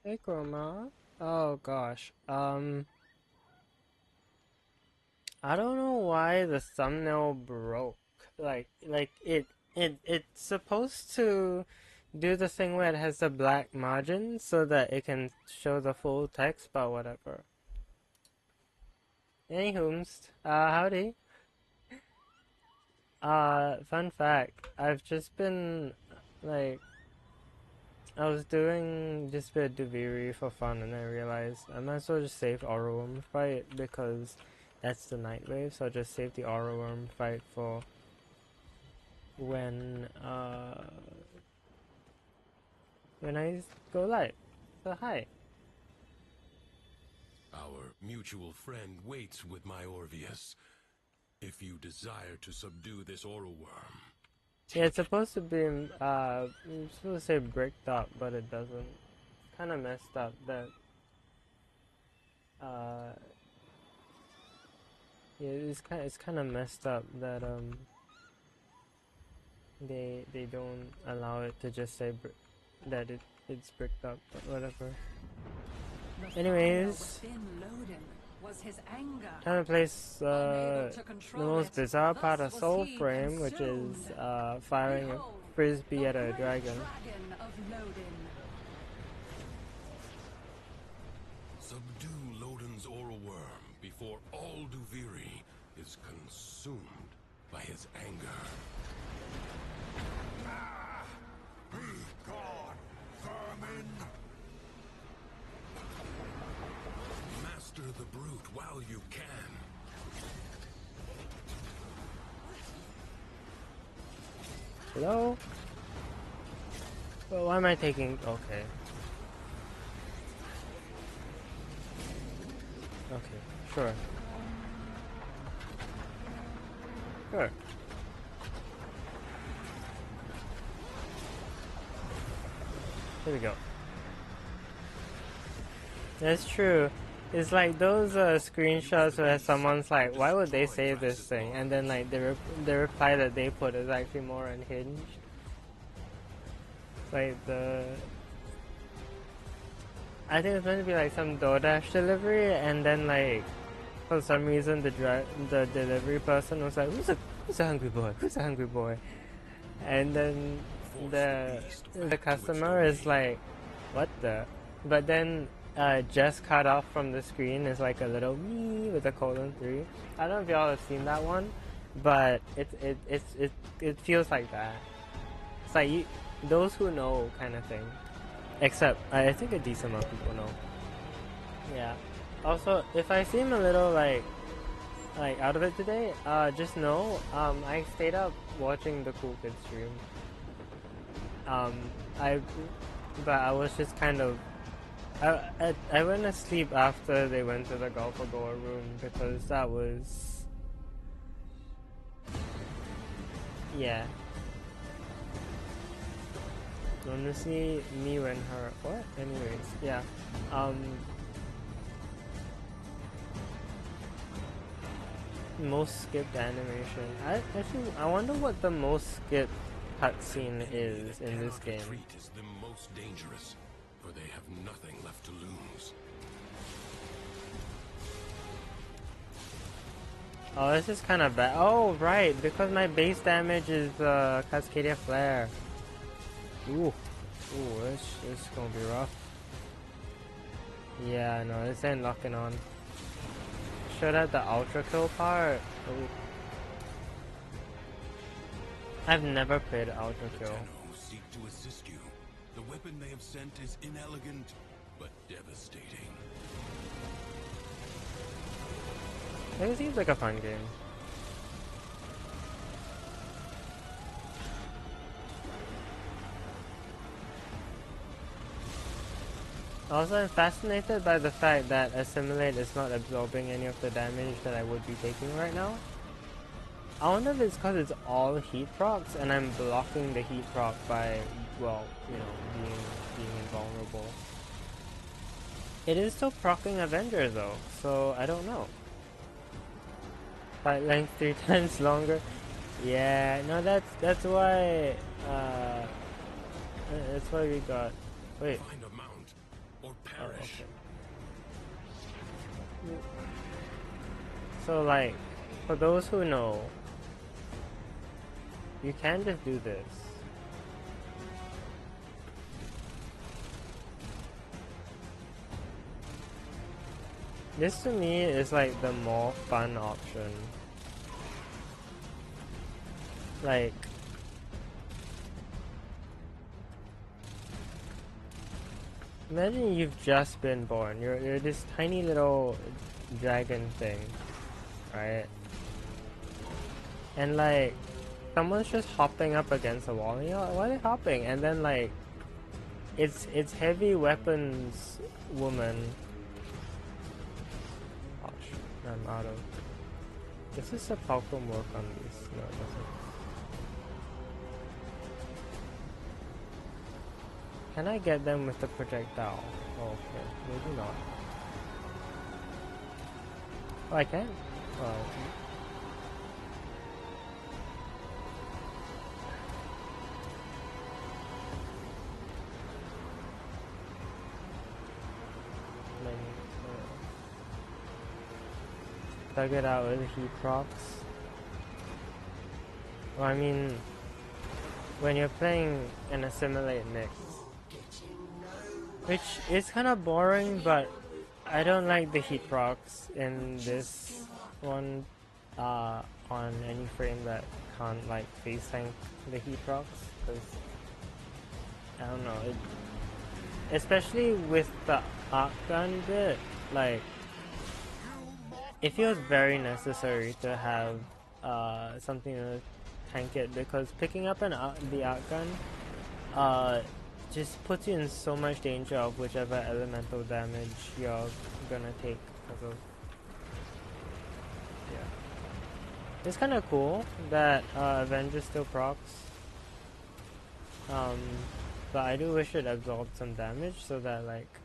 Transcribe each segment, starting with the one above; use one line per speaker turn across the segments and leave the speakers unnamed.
Hey, Chroma. Oh gosh. I don't know why the thumbnail broke. It's supposed to do the thing where it has the black margin so that it can show the full text, but whatever. Anywho's, howdy. Fun fact. I've just been, like, I was doing just a bit of Duviri for fun, and I realized I might as well just save Aura Worm fight because that's the night wave. So I just save the Aura Worm fight for when I go live. So hi.
Our mutual friend waits with my Orvius. If you desire to subdue this aura worm.
Yeah, it's supposed to be it's supposed to say bricked up, but it doesn't. Kind of messed up that uh yeah, it's kind of messed up that they don't allow it to just say that it's bricked up, but whatever. Anyways, time to place the most bizarre part of Soulframe, which is firing a frisbee at a dragon.
Subdue Loden's aura worm before all Duviri is consumed by his anger. Be gone, vermin! Master the brute while you can.
Hello? Well, why am I taking... Okay. Okay, sure. Sure. Here we go. That's true. It's like those screenshots where someone's like, why would they save this thing? And then like the reply that they put is actually more unhinged. Like I think it's meant to be like some DoorDash delivery, and then like for some reason the delivery person was like, who's a hungry boy? Who's a hungry boy? And then the customer is like, what the? But then just cut off from the screen is like a little me with a :3. I don't know if y'all have seen that one, but it feels like that. It's like those who know kind of thing. Except I think a decent amount of people know. Yeah. Also, if I seem a little like out of it today, just know I stayed up watching the Cool Kids stream. Um, I but I was just kind of I went to sleep after they went to the Golfagoa room because that was yeah. Honestly, me and her. What? Anyways, yeah. Most skipped animation. I wonder what the most skipped cutscene is in this game.
Retreat is the most dangerous, for they have nothing left to lose.
Oh, this is kind of bad. Oh, right, because my base damage is Cascadia Flare. Ooh, this gonna be rough. Yeah, no, this ain't locking on. Should have the ultra kill part. Ooh. I've never played ultra kill.
The seek to assist you. The weapon they have sent is inelegant, but devastating.
It seems like a fun game. Also, I'm fascinated by the fact that Assimilate is not absorbing any of the damage that I would be taking right now. I wonder if it's because it's all heat procs and I'm blocking the heat proc by, well, you know, being invulnerable. It is still proccing Avenger though, so I don't know. Fight length 3 times longer. Yeah, no, that's why we got. Wait.
Find a mount or
Okay. So like, for those who know, you can just do this. This to me is like the more fun option. Like, imagine you've just been born. You're this tiny little dragon thing, right? And like, someone's just hopping up against a wall, and you're like, why are they hopping? And then like, it's heavy weapons woman. Oh shit, I'm out of. Does this a Falcon work on these? No, it doesn't. Can I get them with the projectile? Oh, okay, maybe not. Oh, I can? Oh, Thug it out with heat procs. Well, I mean, when you're playing in a simulate mix, which is kind of boring, but I don't like the heat procs in this one on any frame that can't like face tank the heat procs, because I don't know, especially with the arc gun bit, like it feels very necessary to have something to tank it, because picking up the arc gun just puts you in so much danger of whichever elemental damage you're gonna take. Because of, yeah, it's kind of cool that Avenger still procs, but I do wish it absorbed some damage so that like.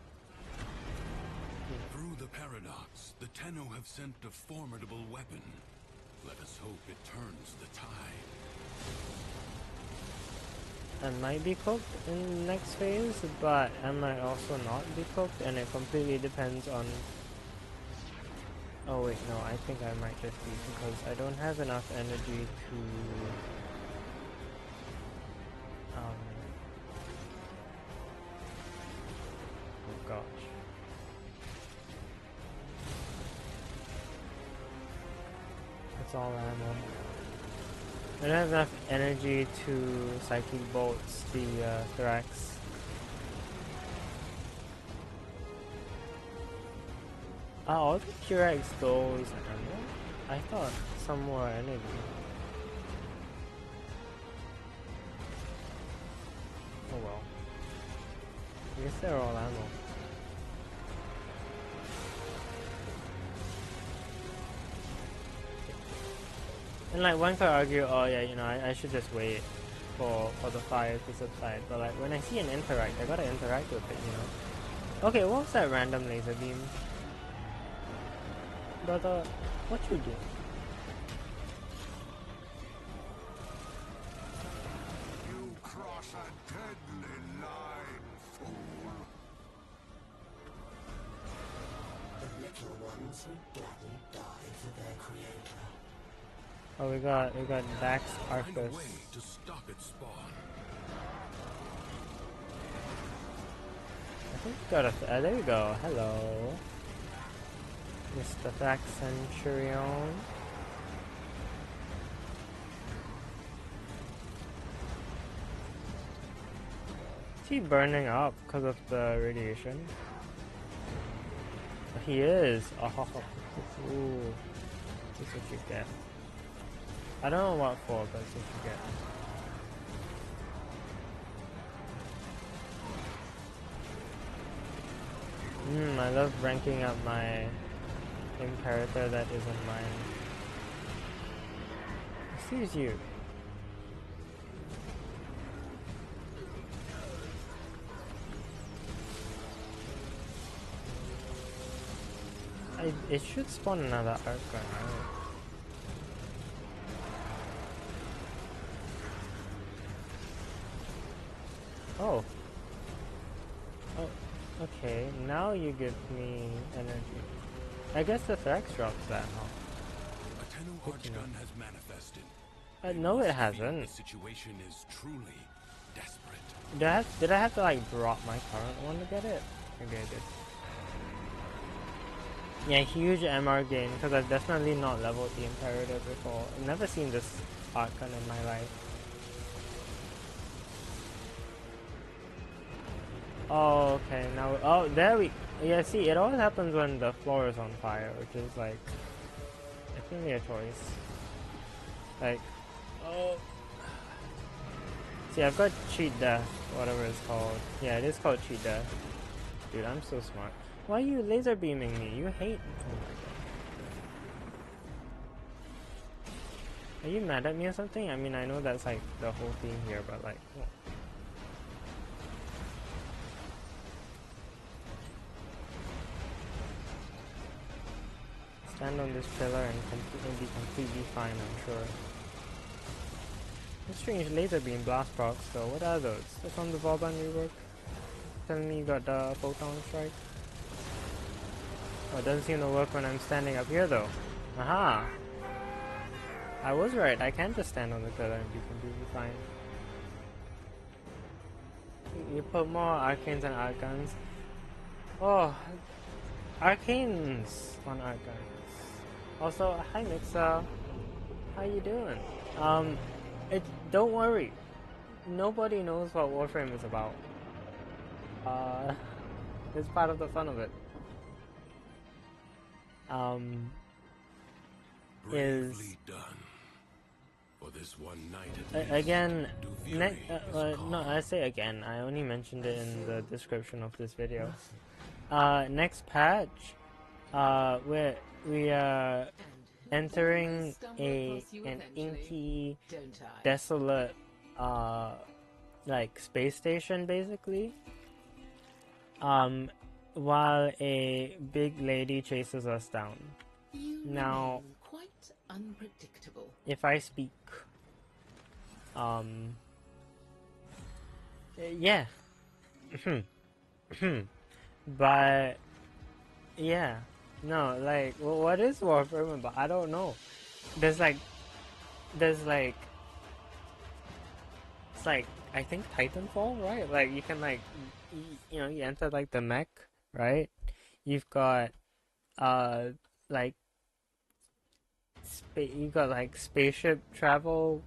Through the paradox, the Tenno have sent a formidable weapon. Let us hope it turns the tide.
I might be cooked in the next phase, but I might also not be cooked, and it completely depends on... Oh wait, no, I think I might just be, because I don't have enough energy to... Oh gosh. That's all ammo. I don't have enough energy to psychic bolts the Thrax. All the Qrex goes ammo? I thought some more energy. Oh well. I guess they're all ammo. And like one could argue, oh yeah, you know, I should just wait for the fire to subside. But like when I see an interact, I gotta interact with it, you know. Okay, what was that random laser beam? Brother, what you do?
You cross a deadly line, fool.
The little ones would gladly die for their creator.
Oh, we got Dax
Find a
Arcus.
way to stop its spawn.
I think we got a there we go. Hello, Mr. Thrax Centurion. Is he burning up because of the radiation? He is. Oh, ooh. This is what you get. I don't know what for, but it's what you get. I love ranking up my Imperator that isn't mine. Excuse you. It should spawn another arc gun, right? Oh. Oh, Okay, now you give me energy. I guess the Thrax drops that, huh?
A Tenno Archgun has manifested.
No, it
Must feel
hasn't.
The situation is truly desperate.
Did I have to like drop my current one to get it? Maybe I did. Yeah, huge MR gain because I've definitely not leveled the Imperator before. I've never seen this art gun in my life. Oh, okay. Now, oh, there we. Yeah, see, it always happens when the floor is on fire, which is like definitely a choice. Like, oh. See, I've got cheat death, whatever it's called. Yeah, it is called cheat death. Dude, I'm so smart. Why are you laser beaming me? You hate. Oh my god. Are you mad at me or something? I mean, I know that's like the whole theme here, but like. Oh. Stand on this pillar and be completely fine, I'm sure. A strange laser beam blast procs though. What are those? They're from the Vauban rework. Telling me you got the photon strike. Oh, it doesn't seem to work when I'm standing up here though. Aha! I was right. I can just stand on the pillar and be completely fine. You put more arcanes and art guns. Oh, arcanes on art guns. Also, hi Mixa. How you doing? Don't worry. Nobody knows what Warframe is about. It's part of the fun of it.
Bravely done. For this one night at least,
again,
Duviri
no, I say again. I only mentioned it in the description of this video. Next patch, we are entering an inky, desolate, like space station basically. While a big lady chases us down. Now,
quite unpredictable.
if I speak, yeah, but yeah, no, like, well, what is Warframe about? I don't know. There's like, it's like I think Titanfall, right? Like you can like, you know, you enter like the mech, right? You've got like you got like spaceship travel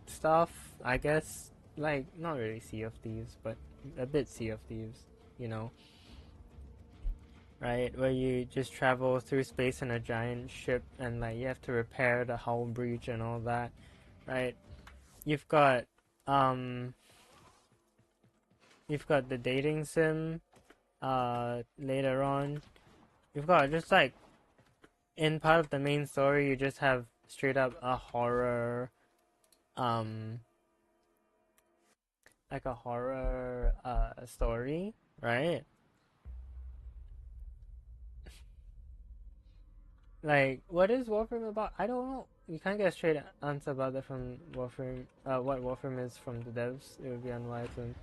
stuff, I guess. Like not really Sea of Thieves, but a bit Sea of Thieves, you know. Right, where you just travel through space in a giant ship and like you have to repair the hull breach and all that, right? You've got the dating sim later on. You've got just like in part of the main story you just have straight up a horror like a horror story, right? Like, what is Warframe about? I don't know. You can't get a straight answer about that from Warframe. What Warframe is from the devs. It would be unwise. And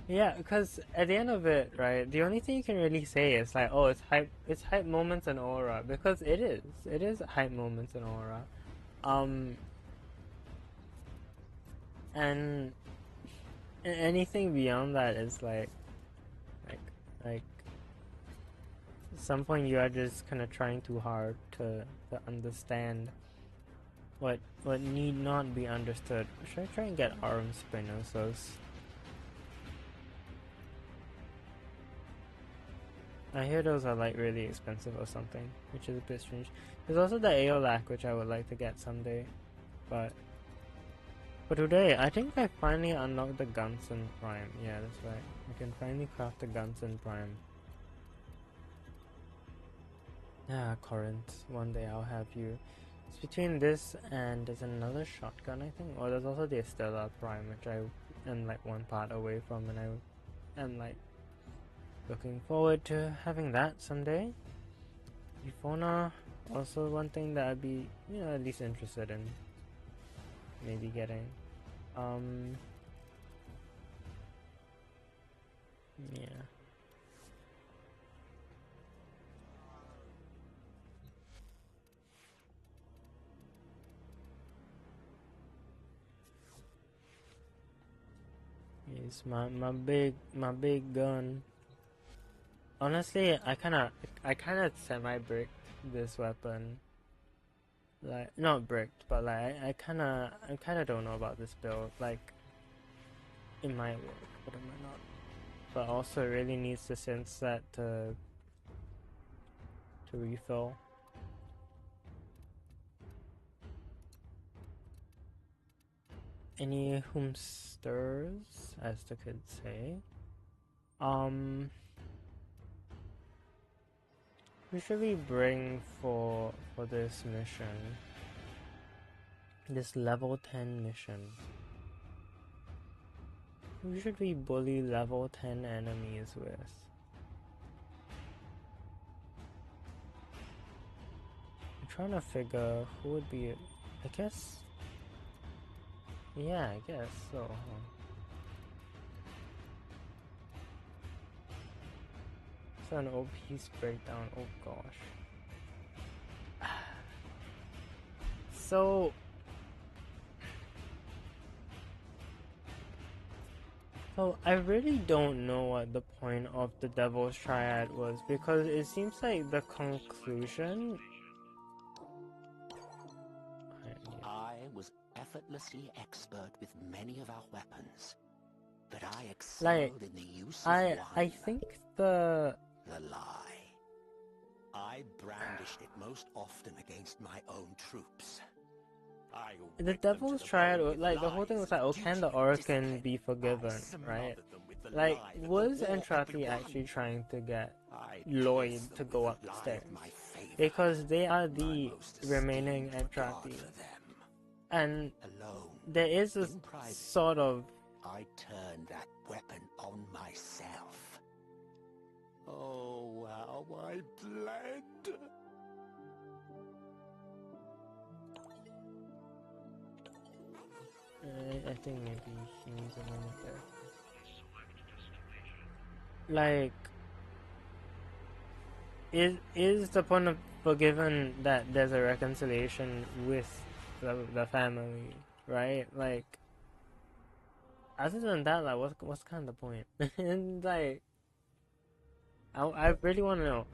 yeah, because at the end of it, right, the only thing you can really say is like, oh, it's hype. It's hype moments and aura, because it is. It is hype moments and aura. And anything beyond that is like at some point you are just kind of trying too hard to understand what need not be understood. Should I try and get arm Spinosaurus? I hear those are like really expensive or something, which is a bit strange. There's also the Aeolac, which I would like to get someday, but for today, I think I finally unlocked the Gunson Prime. Yeah, that's right. I can finally craft the Gunson Prime. Ah, Corinth. One day I'll have you. It's between this and there's another shotgun, I think. Or there's also the Estella Prime, which I am like one part away from, and I am like looking forward to having that someday. Euphona, also one thing that I'd be, you know, at least interested in maybe getting. Yeah. It's my big gun. Honestly, I kinda semi-bricked this weapon. Like, not bricked, but like I kinda don't know about this build. Like, it might work, but it might not. But also, it really needs the synth set to refill. Any whomsters, as the kids say. Who should we bring for this mission? This level 10 mission. Who should we bully level 10 enemies with? I'm trying to figure who would be. I guess. Yeah, I guess so. Huh? So an OP's breakdown. Oh gosh. So. So I really don't know what the point of the Devil's Triad was, because it seems like the conclusion.
I was effortlessly expert with many of our weapons, but I excelled in the use of one.
I think the
lie. I brandished it most often against my own troops.
The Devil's Triad, like the whole thing was like, oh, can the Orokin be forgiven, right? Like, was Entrati actually trying to get Lloyd to go up the stairs? Because they are the remaining Entrati. And there is a sort of...
I turned that weapon on myself. Oh, how I bled!
I think maybe he needs a moment there. Like, is the point of forgiven that there's a reconciliation with the family, right? Like, other than that, like, what's kind of the point? And like, I really want to know.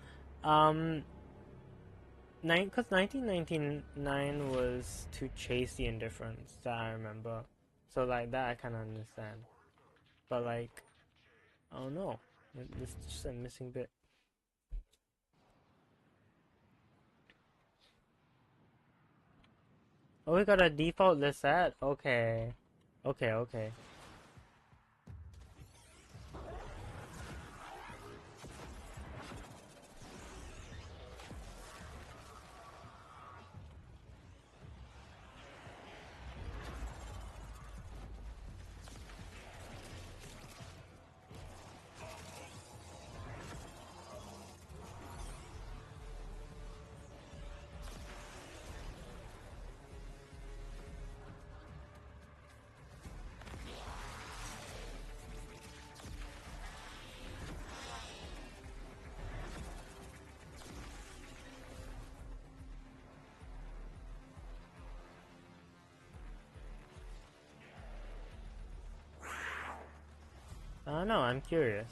Because 1999 was to chase the indifference, that I remember. So like that I kind of understand. But like, I don't know. It's just a missing bit. Oh, we got a default list set? Okay. Okay. I don't know, I'm curious.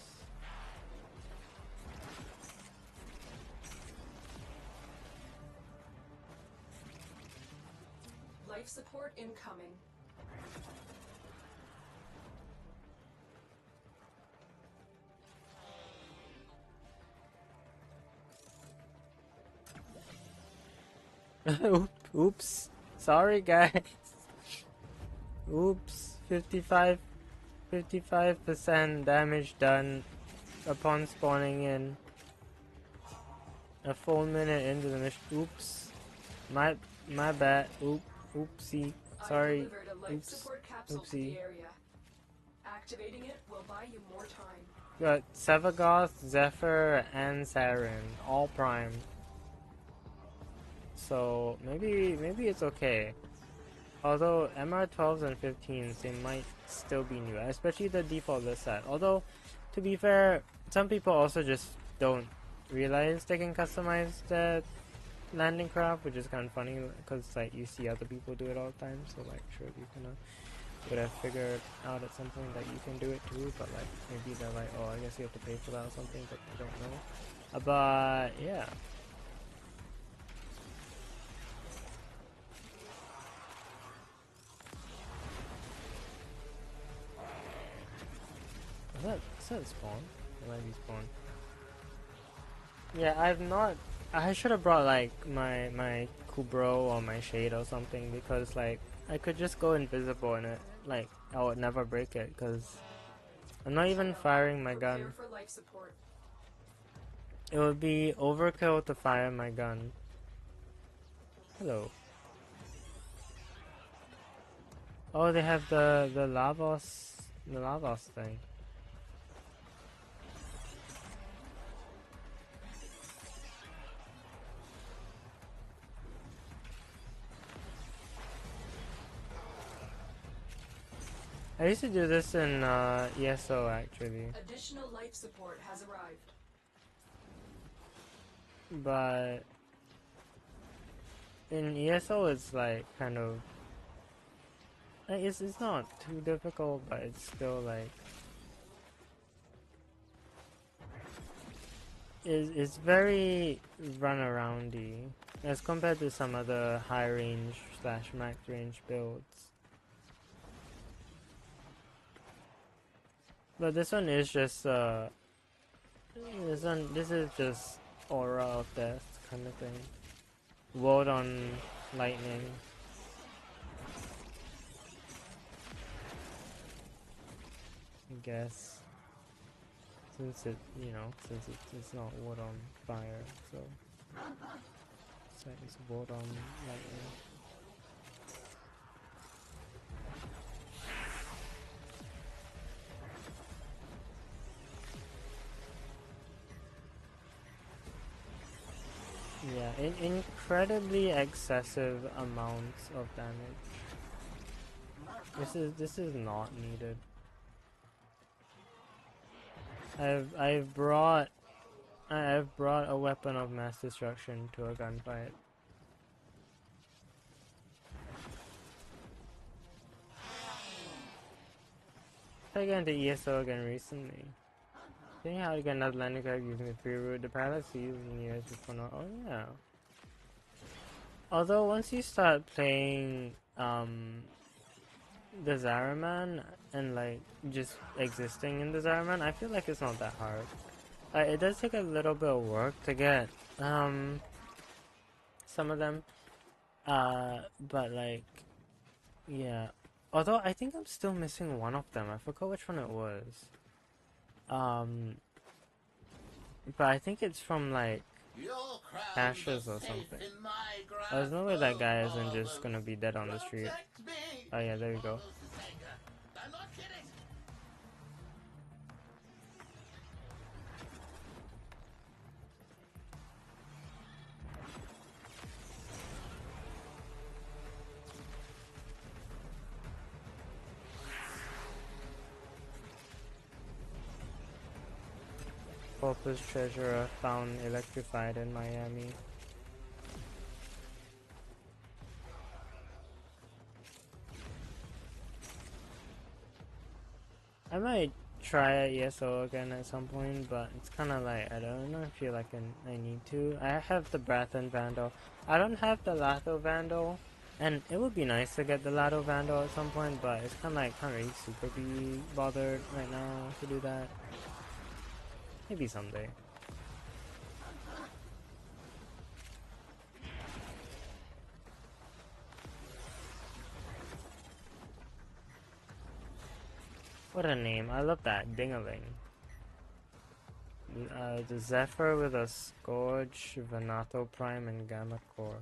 Life support incoming.
Oops. Sorry, guys. Oops. 55% damage done upon spawning in. A full minute into the mission. Oops. My bad. Oopsie. Sorry. Oops. Oopsie.
Activating it will buy you more time.
Got Sevagoth, Zephyr, and Saren, all prime. So maybe it's okay. Although MR12s and 15s, they might still be new, especially the default list set. Although, to be fair, some people also just don't realize they can customize the landing craft, which is kind of funny because like you see other people do it all the time. So like, sure, you can would have figured out at some point that you can do it too, but like maybe they're like, oh, I guess you have to pay for that or something, but I don't know. But yeah. Is that spawn? It might be spawn. Yeah, I've not. I should have brought like my Kubro or my Shade or something, because like I could just go invisible and it like I would never break it because I'm not even firing my gun.
Prepare for life support.
It would be overkill to fire my gun. Hello. Oh, they have the Lavos thing. I used to do this in ESO actually.
Additional life support has arrived.
But in ESO it's like kind of like, it's not too difficult, but it's still like it's very run-aroundy as compared to some other high range / max range builds. But this one is just this is just aura of death kind of thing. Ward on lightning. I guess. Since it, you know, since it's not ward on fire, so it's ward on lightning. Yeah, incredibly excessive amounts of damage. This is not needed. I've brought a weapon of mass destruction to a gunfight. I got into ESO again recently. Seeing how to get another landing craft using the free route, the pilot sees in years before not. Oh yeah. Although once you start playing the Zaraman and like just existing in the Zaraman, I feel like it's not that hard. It does take a little bit of work to get some of them, but like yeah. Although I think I'm still missing one of them. I forgot which one it was. But I think it's from like Ashes or something. There's no way that guy isn't just gonna be dead on the street. Oh yeah, there we go. Corpus treasurer found electrified in Miami. I might try ESO again at some point, but it's kind of like I don't know. I feel like I need to. I have the Brathan Vandal. I don't have the Latho Vandal, and it would be nice to get the Latho Vandal at some point, but it's kind of like can't really super be bothered right now to do that. Maybe someday. What a name. I love that. Dingaling. The Zephyr with a Scourge, Venato Prime, and Gamma Core.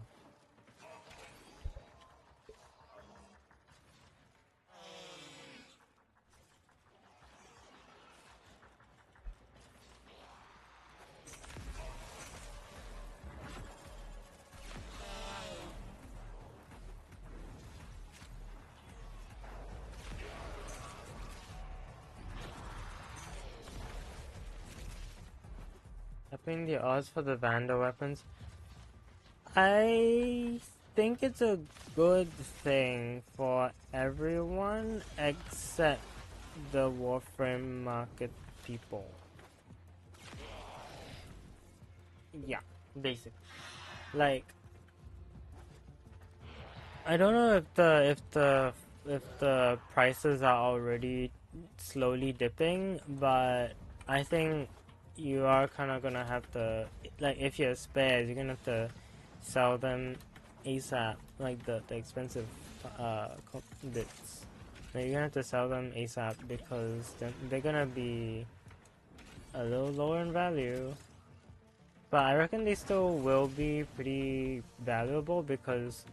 Upping the odds for the Vandal weapons. I think it's a good thing for everyone except the Warframe market people. Yeah, basically. Like, I don't know if the prices are already slowly dipping, but I think you are kind of gonna have to, like, if you have spares, you're gonna have to sell them ASAP, like the expensive bits. Like, you're gonna have to sell them ASAP because they're gonna be a little lower in value. But I reckon they still will be pretty valuable because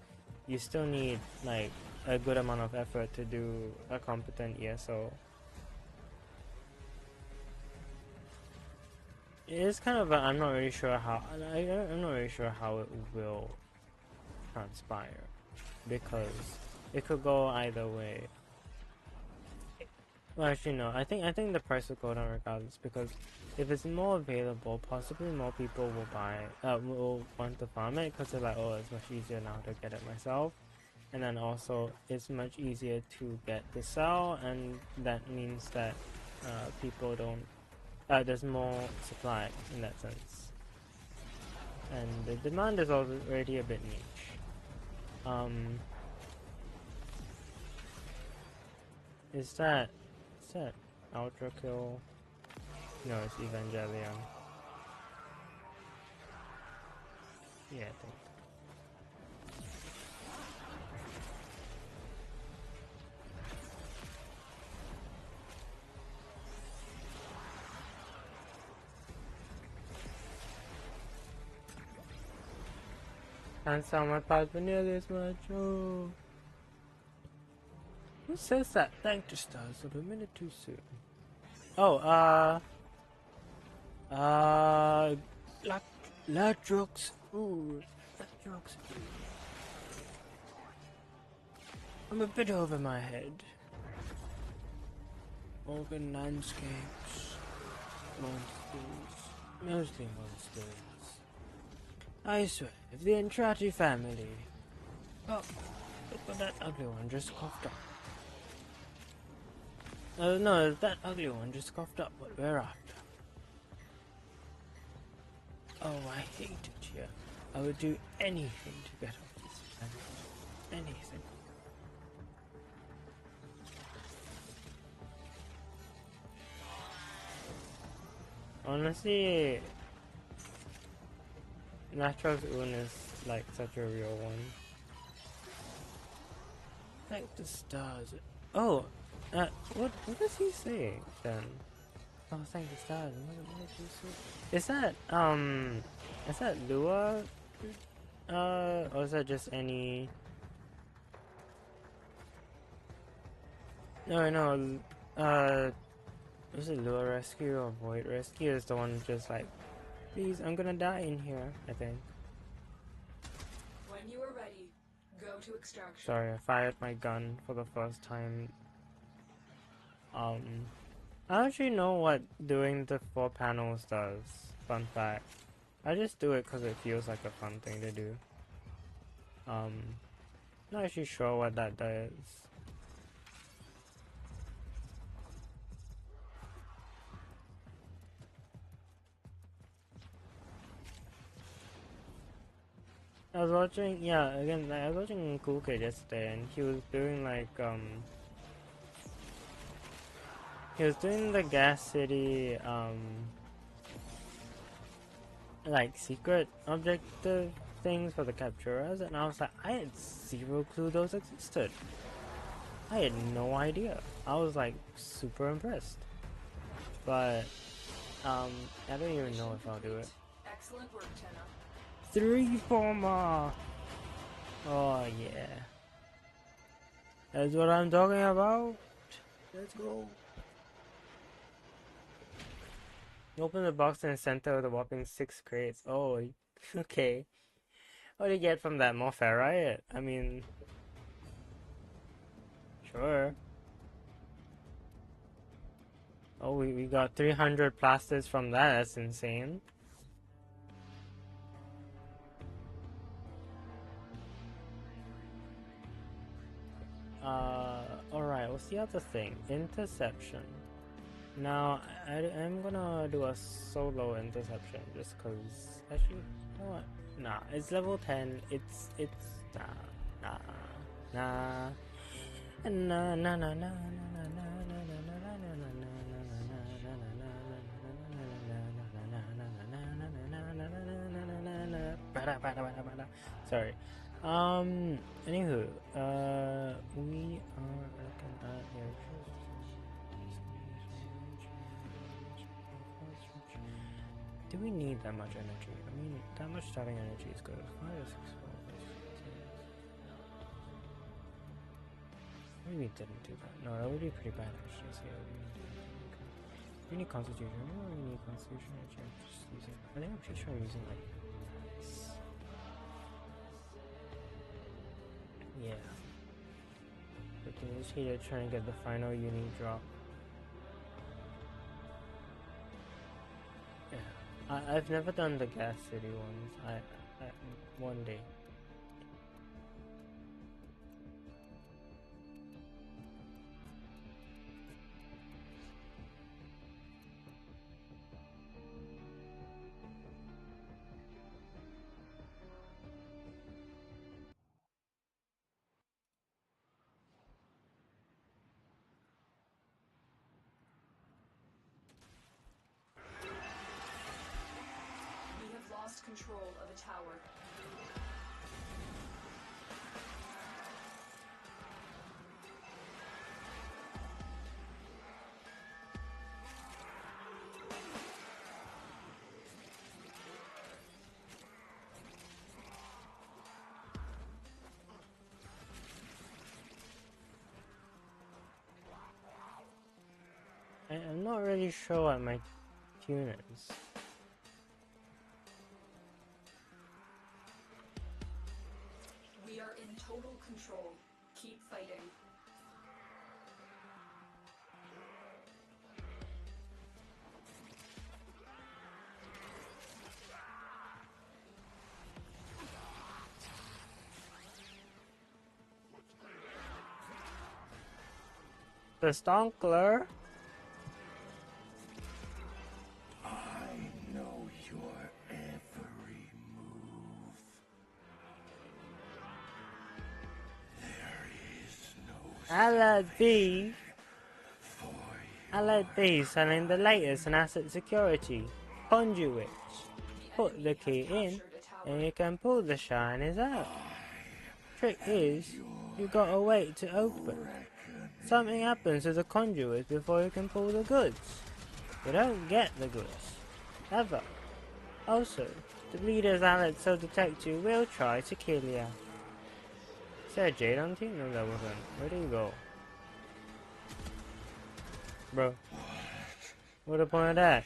you still need like a good amount of effort to do a competent ESO. It is kind of I'm not really sure how I'm not really sure how it will transpire because it could go either way. Well, actually no, I think the price will go down regardless because if it's more available, possibly more people will will want to farm it because they're like, oh, it's much easier now to get it myself. And then also, it's much easier to get to sell, and that means that people don't. There's more supply in that sense, and the demand is already a bit niche. Is that Ultra Kill? No, it's Evangelion. Yeah, I think. Can't sell my pod for nearly as much. Oh. Who says that? Thank the stars of a minute too soon. Oh, Latrox. Ooh, Latrox. I'm a bit over my head. Organ landscapes. Monsters. Mostly monsters. I swear, if the Entrati family... Oh, look at that ugly one just coughed up. No, that ugly one just coughed up what we're after. Oh, I hate it here. I would do anything to get off this planet. Anything. Honestly, Natro's Oon is like such a real one. Thank the stars. Oh, what does he say then? Oh, thank the stars. What did he say? Is that Lua? Or is that just any? No, was it Lua Rescue or Void Rescue? Is the one just like, please, I'm gonna die in here, I think.
When you are ready, go to extraction.
Sorry, I fired my gun for the first time. I don't actually know what doing the 4 panels does. Fun fact. I just do it because it feels like a fun thing to do. Not actually sure what that does. I was watching, yeah, again, I was watching Cool Kid yesterday, and he was doing like, he was doing the Gas City, like, secret objective things for the capturers, and I was like, I had zero clue those existed. I had no idea. I was like, super impressed. But, I don't even know if I'll do it.
Excellent work, Tenna.
3 former. Oh yeah, that's what I'm talking about. Let's go. Open the box in the center with a whopping 6 crates. Oh, okay. What do you get from that? More ferrite? I mean, sure. Oh, we got 300 plasters from that. That's insane. Alright, what's the other thing? Interception. Now, I'm gonna do a solo interception just cause, actually, you know what? Nah, it's level 10, it's, nah, nah, nah, nah, nah, nah, nah, sorry. Anywho, we are looking at your. Do we need that much energy? I mean, that much starting energy is good. 5 or 6, 4, maybe we didn't do that. No, that would be pretty bad actually. So yeah, we need constitution. I don't really need constitution energy. I'm just using. I think I'm pretty sure I'm using like. Yeah. But then just here to try and get the final unique drop. Yeah. I've never done the gas city ones. I one day.
Lost control of a tower.
I'm not really sure what my tune is.
We are in total control. Keep fighting.
The Stonkler?
I know your every move. There is no
I like these.
for
I like these selling the latest in asset security. Conduits. Put the key in and you can pull the shinies out. Trick is, you gotta wait to open. Something happens to the conduit before you can pull the goods. You don't get the goods. Ever. Also, the leaders Alex so detect you will try to kill you. Is there a Jade on team? No, that wasn't. Where did you go? Bro. What the point of that?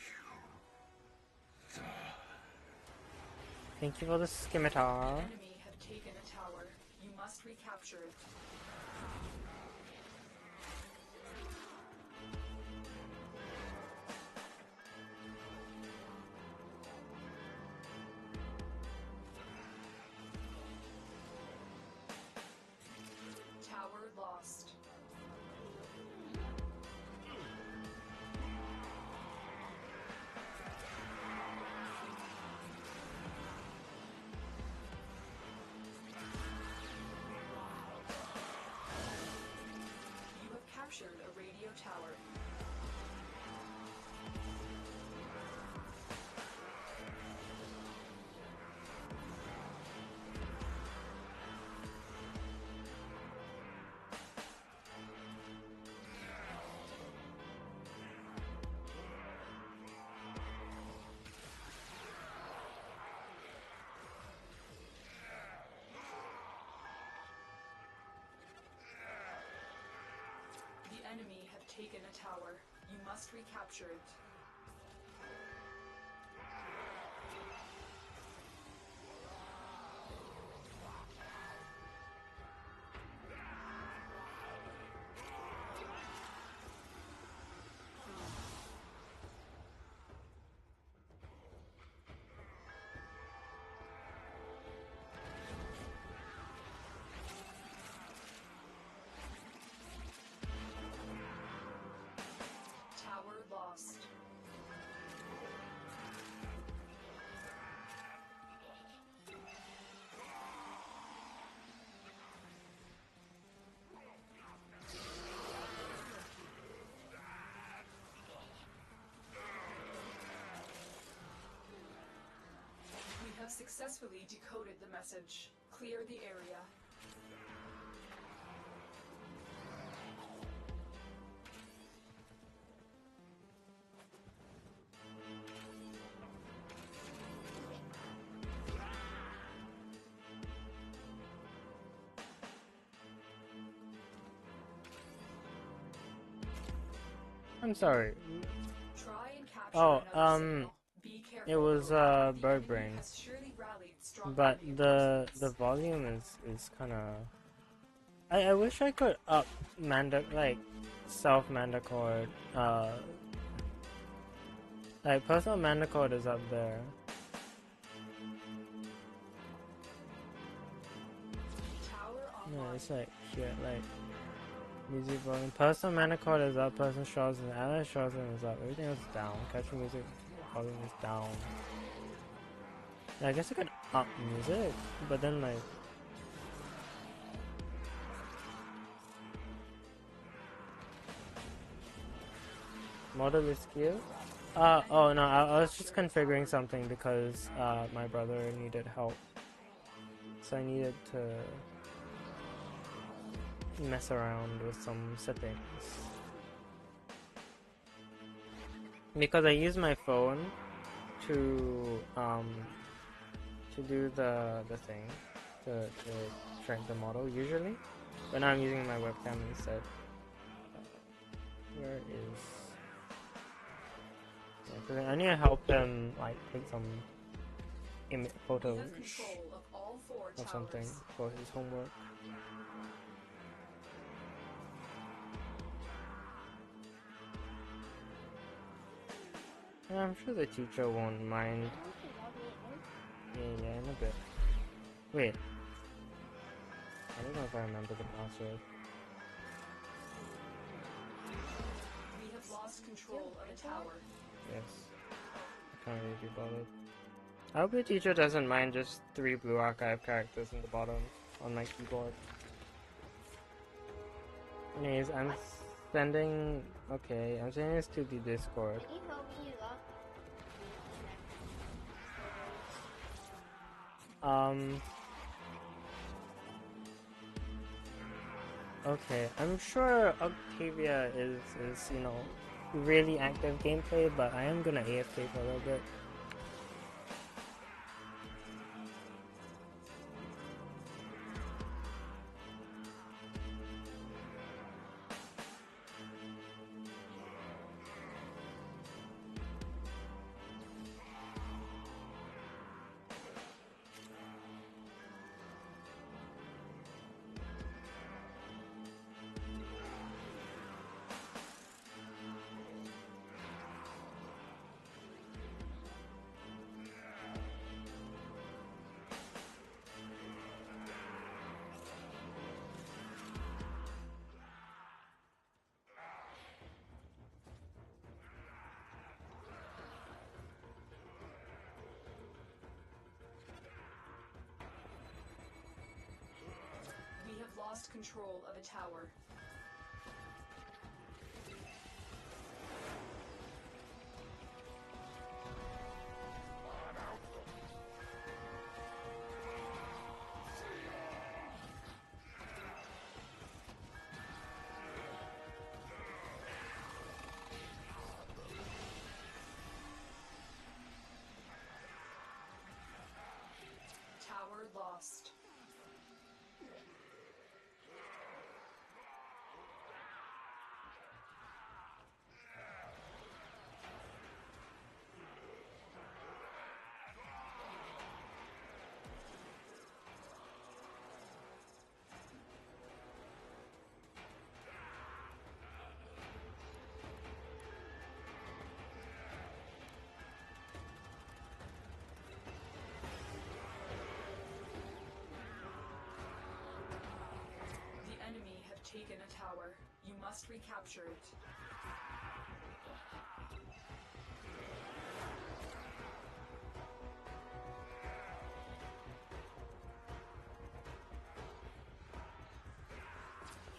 Thank you for the scimitar.
The enemy have taken a tower. You must recapture it. Tower lost. You have captured a radio tower. The enemy have taken a tower. You must recapture it. successfully decoded the message. Clear the area.
I'm sorry.
Try and capture
Oh,
another signal. Be careful.
it was
The
bird
enemy
brain,
has surely rallied strong
but
enemy
the
reinforcements.
volume is kind of. I wish I could up self mandicord. Like personal mandicord is up there.
Tower
No,
online.
it's like here, like music volume. Personal mandicord is up. Person straws and ally straws is up. Everything else is down. Catching music volume is down. Yeah, I guess I could up music, but then like. Model is cute. Oh no, I was just configuring something because my brother needed help. So I needed to mess around with some settings. Because I use my phone to do the thing, to track the model usually. But now I'm using my webcam instead. Where is... Yeah, 'cause I need to help him like take some photos
We have control of all 4
or
towers.
something for his homework. Yeah, I'm sure the teacher won't mind. Yeah, in a bit. Wait. I don't know if I remember the password.
We have lost control of a tower.
Yes. I can't really be bothered. I hope the teacher doesn't mind just 3 blue archive characters in the bottom on my keyboard. Anyways, I'm sending... Okay, I'm sending this to the Discord.
Can you help me lock?
Okay, I'm sure Octavia is, you know, really active gameplay, but I am gonna AFK for a little bit.
We have lost control of a tower. Tower lost. The enemy have taken a tower. You must recapture it.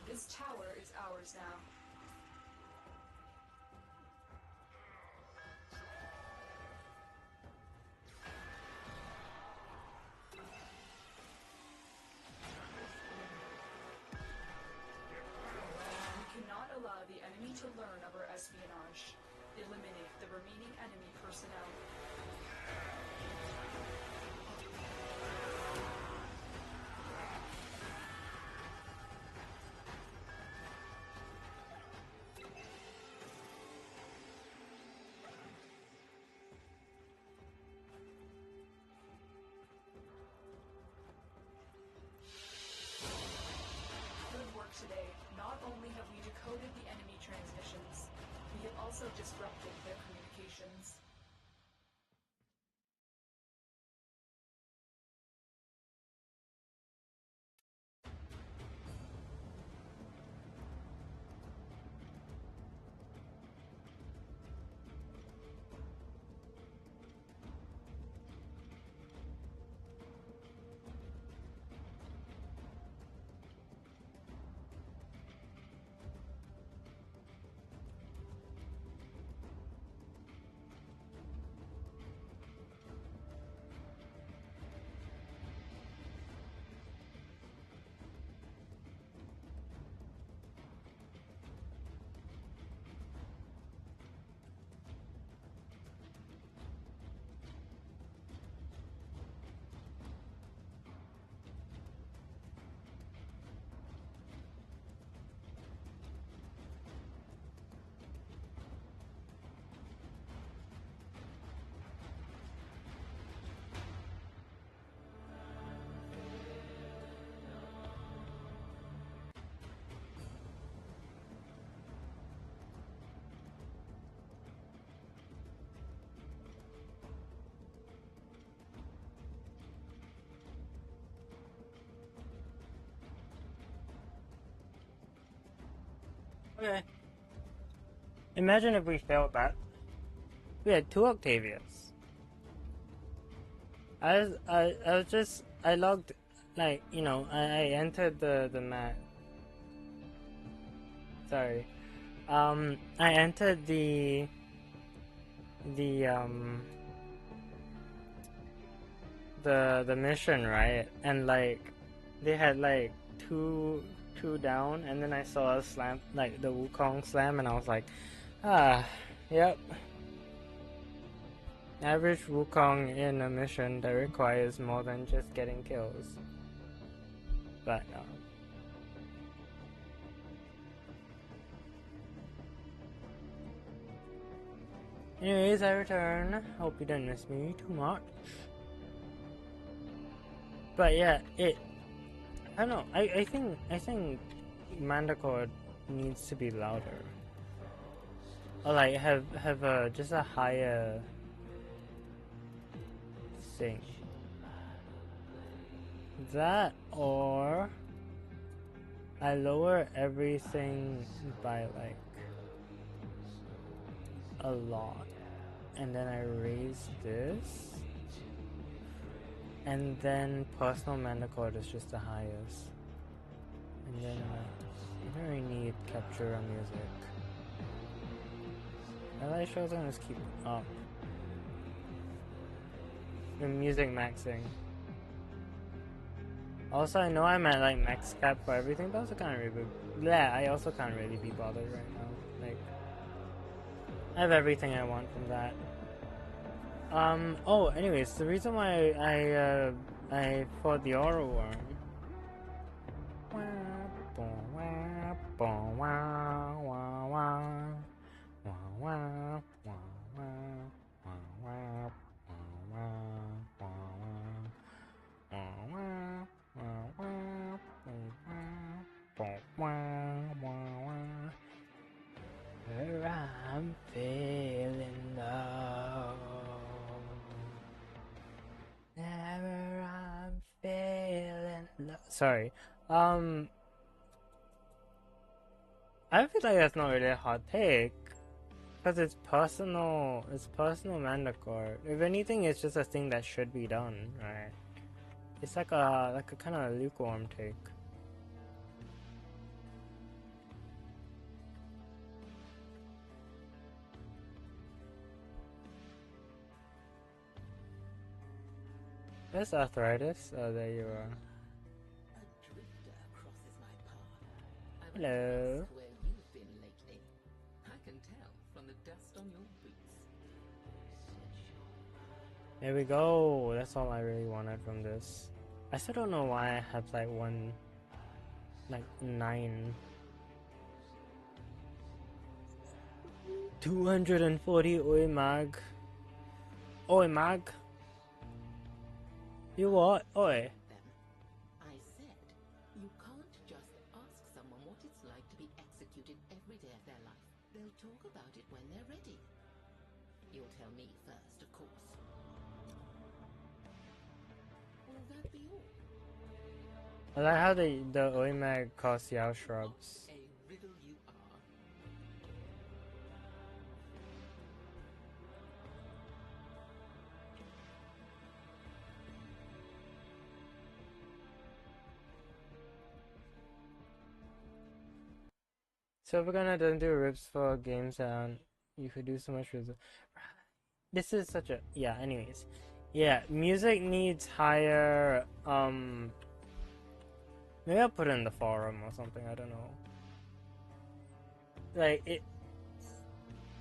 This tower is ours now. the remaining enemy personnel. Good work today. Not only have we decoded the enemy transmissions, we have also disrupted their communications.
Okay. Imagine if we failed that. We had 2 Octavius. I logged, like, you know, I entered the map. Sorry. I entered the mission, right? And like, they had like two down, and then I saw a slam, like the Wukong slam, and I was like, ah, yep. Average Wukong in a mission that requires more than just getting kills. But anyways, I return. Hope you didn't miss me too much. But yeah, I don't know. I think Manticore needs to be louder, or like have just a higher thing. That, or I lower everything by like a lot, and then I raise this, and then personal Manticore is just the highest, and then I don't really need capture on music. I like shows and just keep up. The music maxing. Also, I know I'm at like max cap for everything, but I also can't really. Yeah, I also can't really be bothered right now. Like, I have everything I want from that. Oh, anyways, the reason why I fought the aura worm. I'm feeling low. Never I'm feeling low. Sorry. I feel like that's not really a hot take. Because it's personal Manticore. If anything, it's just a thing that should be done, right? It's like a kind of lukewarm take. There's arthritis. Oh, there you are.
A drifter crosses my path.
Hello.
Where you've been lately. I can tell from the dust on your boots.
There we go. That's all I really wanted from this. I still don't know why I had like 9. 240 oi mag. Oi mag. You what? Oi.
Them. I said, you can't just ask someone what it's like to be executed every day of their life. They'll talk about it when they're ready. You'll tell me first, of course. Will that be all?
I like how the oi mag calls Yao shrubs.
What a riddle you are.
So we're gonna then do rips for games and you could do so much with it. This is such a anyways. Yeah, music needs higher maybe I'll put it in the forum or something, I don't know. Like it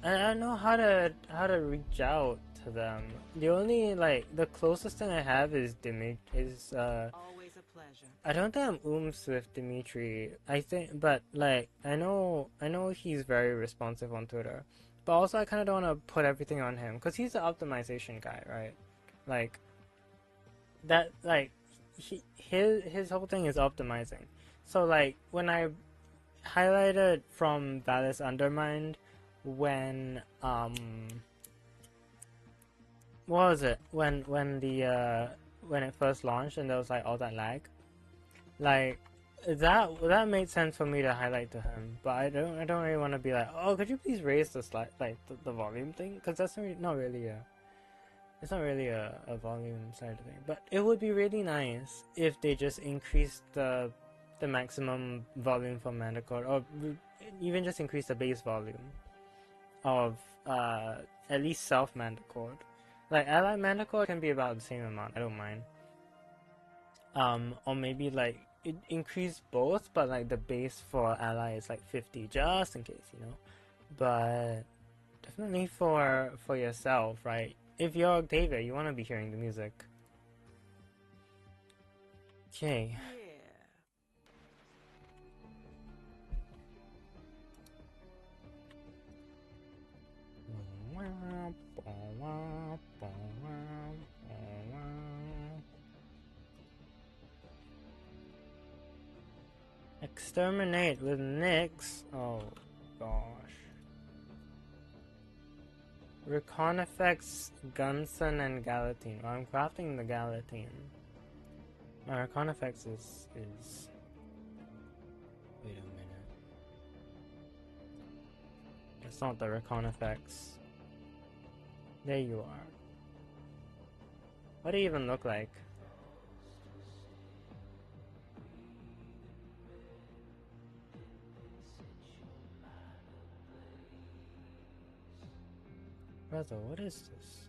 I don't know how to reach out to them. The only the closest thing I have is
Always a pleasure.
I don't think I'm ooms with Dimitri. I think, but I know he's very responsive on Twitter, but also I kind of don't want to put everything on him because he's the optimization guy, right? Like that, his whole thing is optimizing. So when I highlighted from Valis Undermined, when what was it? When it first launched and there was all that lag. That made sense for me to highlight to him, but I don't really want to be like, oh, could you please raise the the volume thing, because that's not really a volume side of thing. But it would be really nice if they just increased the maximum volume for Manticore, or even just increase the base volume of at least Self Manticore. Allied Manticore can be about the same amount. I don't mind. Or maybe it increase both, but the base for ally is 50 just in case, you know. But definitely for yourself, right? If you're Octavia, you want to be hearing the music. Okay. Exterminate with Nyx. Oh gosh. Recon effects Gunson and Galatine. Well, I'm crafting the Galatine. My Recon effects is wait a minute. That's not the Recon effects. There you are. What do you even look like? Brother, what is this?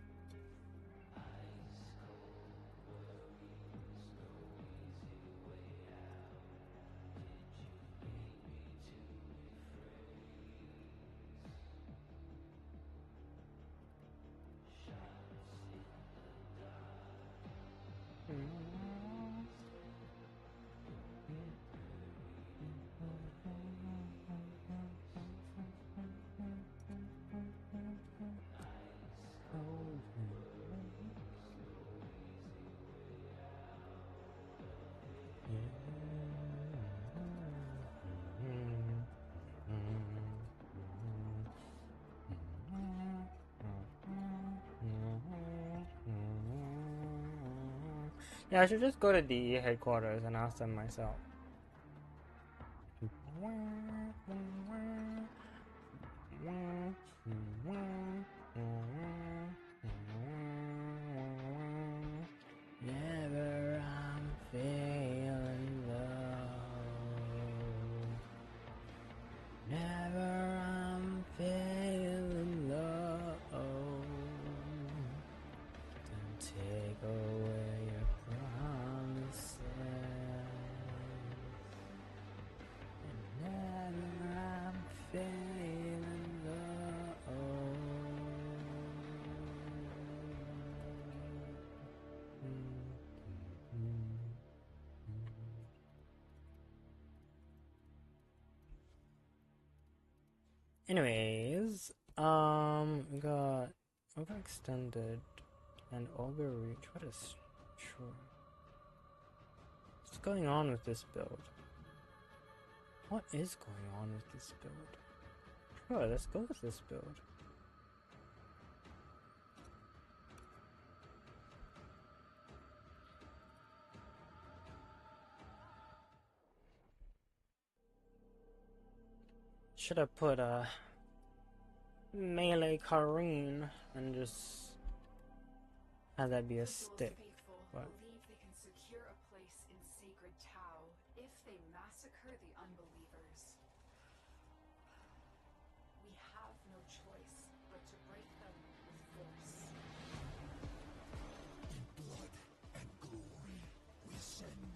Yeah, I should just go to DE headquarters and ask them myself. Never I'm feeling low. Never I'm feeling low. Don't take away your promises. And Anyways, we got overextended and overreach. What is true? What's going on with this build? What is going on with this build? Sure, let's go with this build. Should have put a melee Kareen and just have that be a stick. What?
Believe they can secure a place in Sacred Tau if they massacre the unbelievers. We have no choice but to break them with force.
In blood and glory we ascend.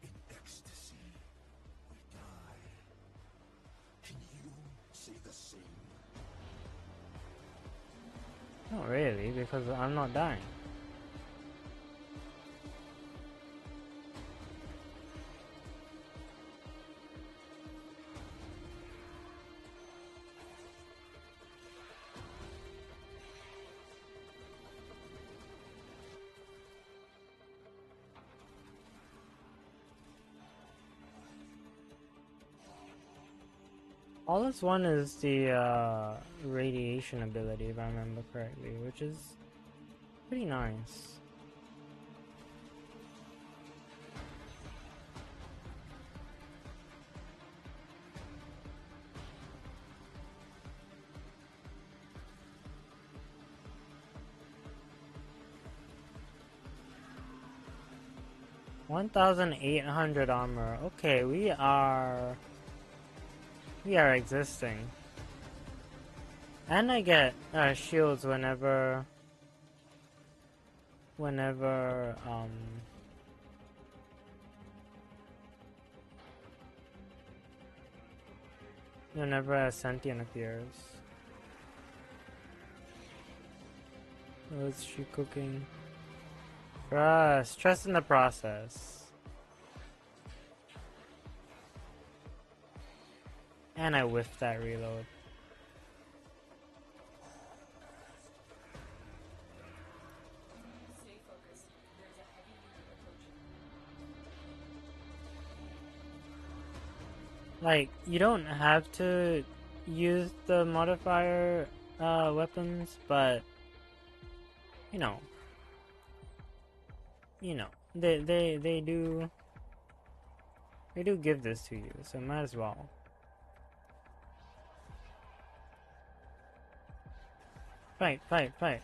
In ecstasy we die. Can you say the same?
Not really, because I'm not dying. All this one is the radiation ability, if I remember correctly, which is pretty nice. $1,800 armor. Okay, we are existing. And I get shields whenever whenever a sentient appears. What is she cooking? Trust in the process. And I whiffed that reload.
Stay focused. There's a heavy unit approaching.
Like, you don't have to use the modifier weapons, but you know, they do give this to you, so might as well. Fight, fight, fight.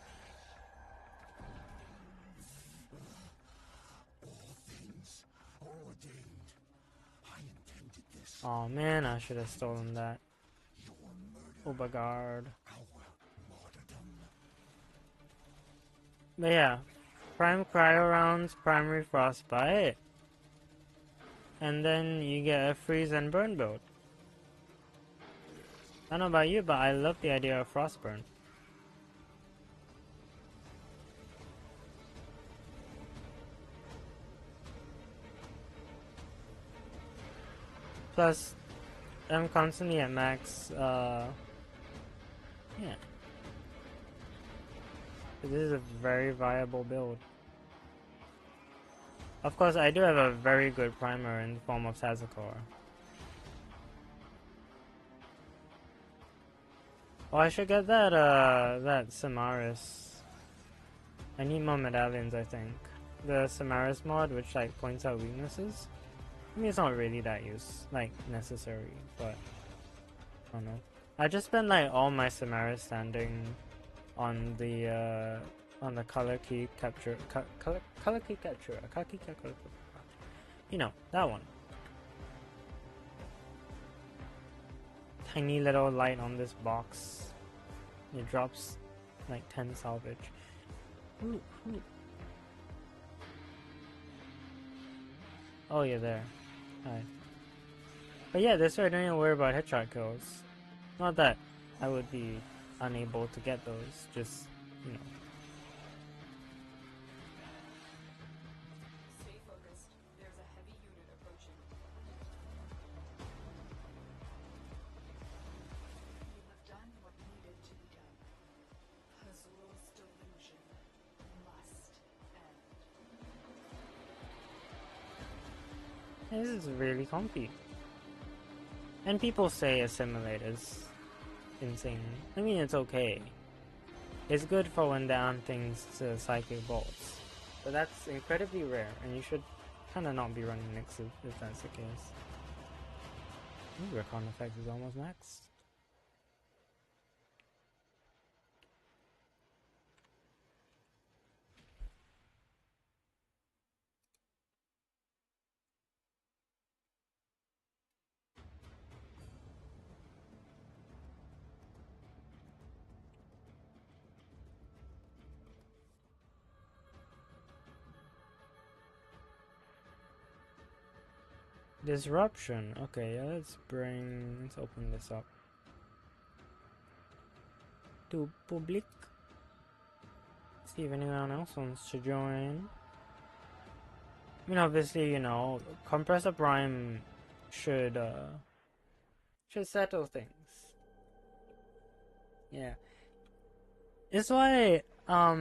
All things are ordained. I intended this.
Oh man, I should have stolen that.
Your murder,
Obagard.
our martyrdom.
But yeah, prime cryo rounds, primary frostbite, and then you get a freeze and burn build. I don't know about you, but I love the idea of frostburn. Plus, I'm constantly at max, yeah. This is a very viable build. Of course, I do have a very good primer in the form of Sazakor. Oh, I should get that, that Samaris. I need more medallions, I think. The Samaris mod, which, like, points out weaknesses. I mean, it's not really that necessary, but I don't know. I just spent like all my Samaris standing on the color key capture, color key capture, you know, that one. Tiny little light on this box. It drops like 10 salvage. Ooh. Oh, you're there. Hi. But yeah, this way I don't even worry about headshot kills. Not that I would be unable to get those, just, you know.
Stay focused. There's a heavy unit approaching.
This is really comfy. And people say assimilator's insane. I mean, it's okay. It's good for when there aren't things to psychic bolts. But that's incredibly rare, and you should kind of not be running Nyx if that's the case. Ooh, Recon effect is almost maxed. Disruption. Okay, yeah, let's open this up to public. See if anyone else wants to join. I mean, obviously, you know, Compressor Prime should settle things. Yeah, it's why I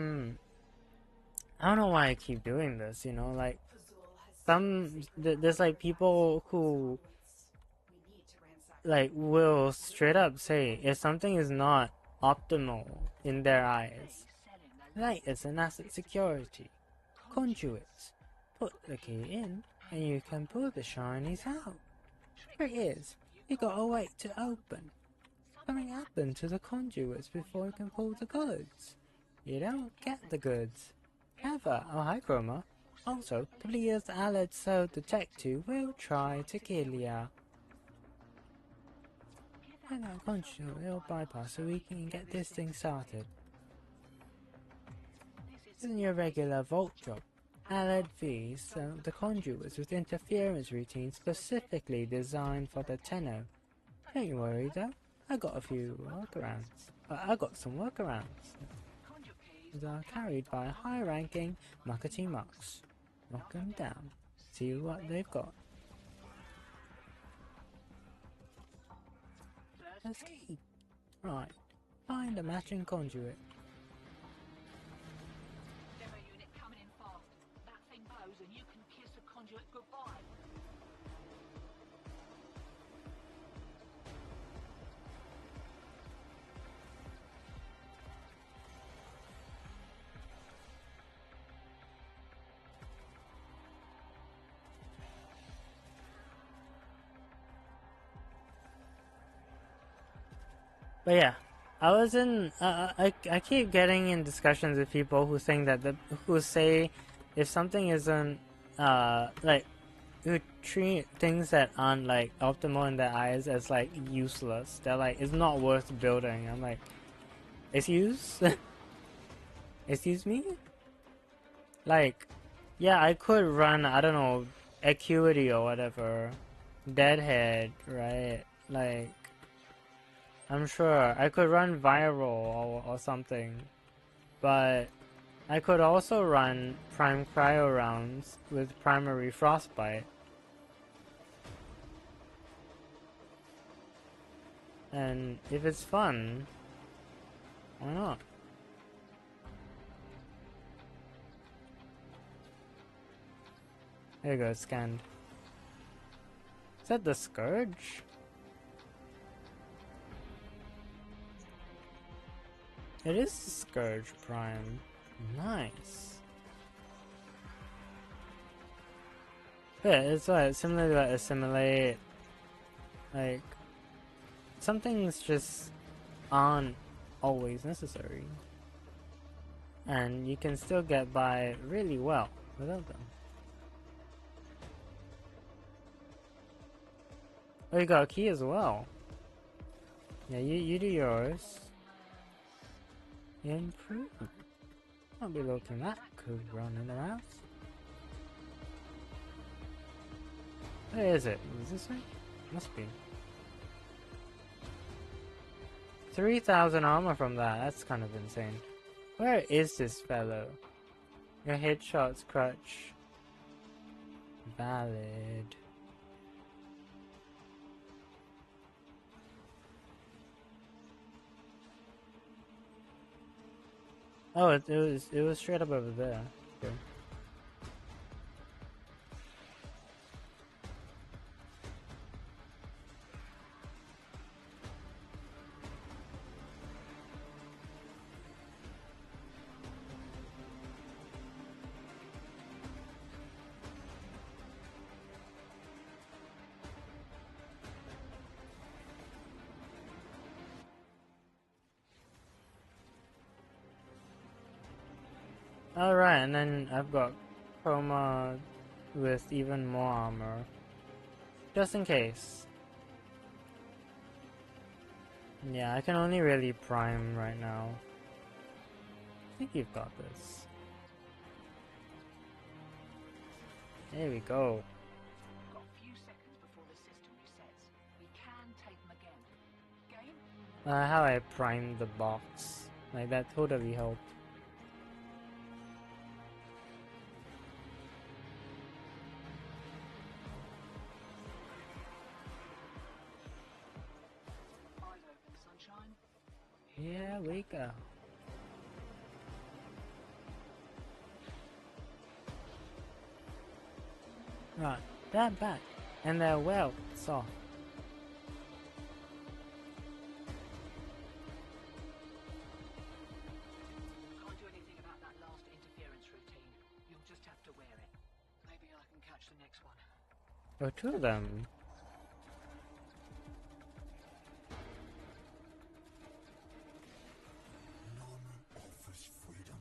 don't know why I keep doing this. You know, like there's like people who like will straight up say if something is not optimal in their eyes, like it's an asset security. Conduits. Put the key in and you can pull the shinies out. Here it is. You gotta wait to open. Something happened to the conduits before you can pull the goods. You don't get the goods. Ever. Oh, hi Chroma. Also, the players allied so detective will try to kill ya. And our conduit will bypass so we can get this thing started. This isn't your regular vault job. Allied V's sell the conduits with interference routines specifically designed for the Tenno. Don't you worry though, I got a few workarounds. I got some workarounds. They are carried by high-ranking Muckety Mucks. Knock them down. See what they've got. Let's keep. Right. Find a matching conduit.
Demo unit coming in fast. That thing blows and you can kiss the conduit goodbye.
But yeah, I was in. I keep getting in discussions with people who think that who say if something isn't like who treat things that aren't like optimal in their eyes as like useless. They're like it's not worth building. I'm like, excuse, excuse me. Like, yeah, I could run. I don't know, Acuity or whatever, Deadhead, right? Like. I'm sure I could run viral or something, but I could also run prime cryo rounds with primary frostbite. And if it's fun, why not? There you go, scanned. Is that the Scourge? It is Scourge Prime. Nice. Yeah, it's like similar to like assimilate. Like some things just aren't always necessary, and you can still get by really well without them. Oh, you got a key as well. Yeah, you do yours. Improve. I'll be looking at cool running around. Where is it? Is this way? Must be. 3,000 armor from that. That's kind of insane. Where is this fellow? Your headshot's crutch. Valid. Oh, it was straight up over there. Okay. Alright, and then I've got Chroma with even more armor. Just in case. Yeah, I can only really prime right now. I think you've got this. There we go.
Got a few seconds before the system resets. We can take them again. Game?
How I primed the box. Like, that totally helped.
Eyes open, sunshine.
Here we go. Right, they're back. And they're well soft.
Can't do anything about that last interference routine. You'll just have to wear it. Maybe I can catch the next one.
Oh, two of them.
None offers freedom.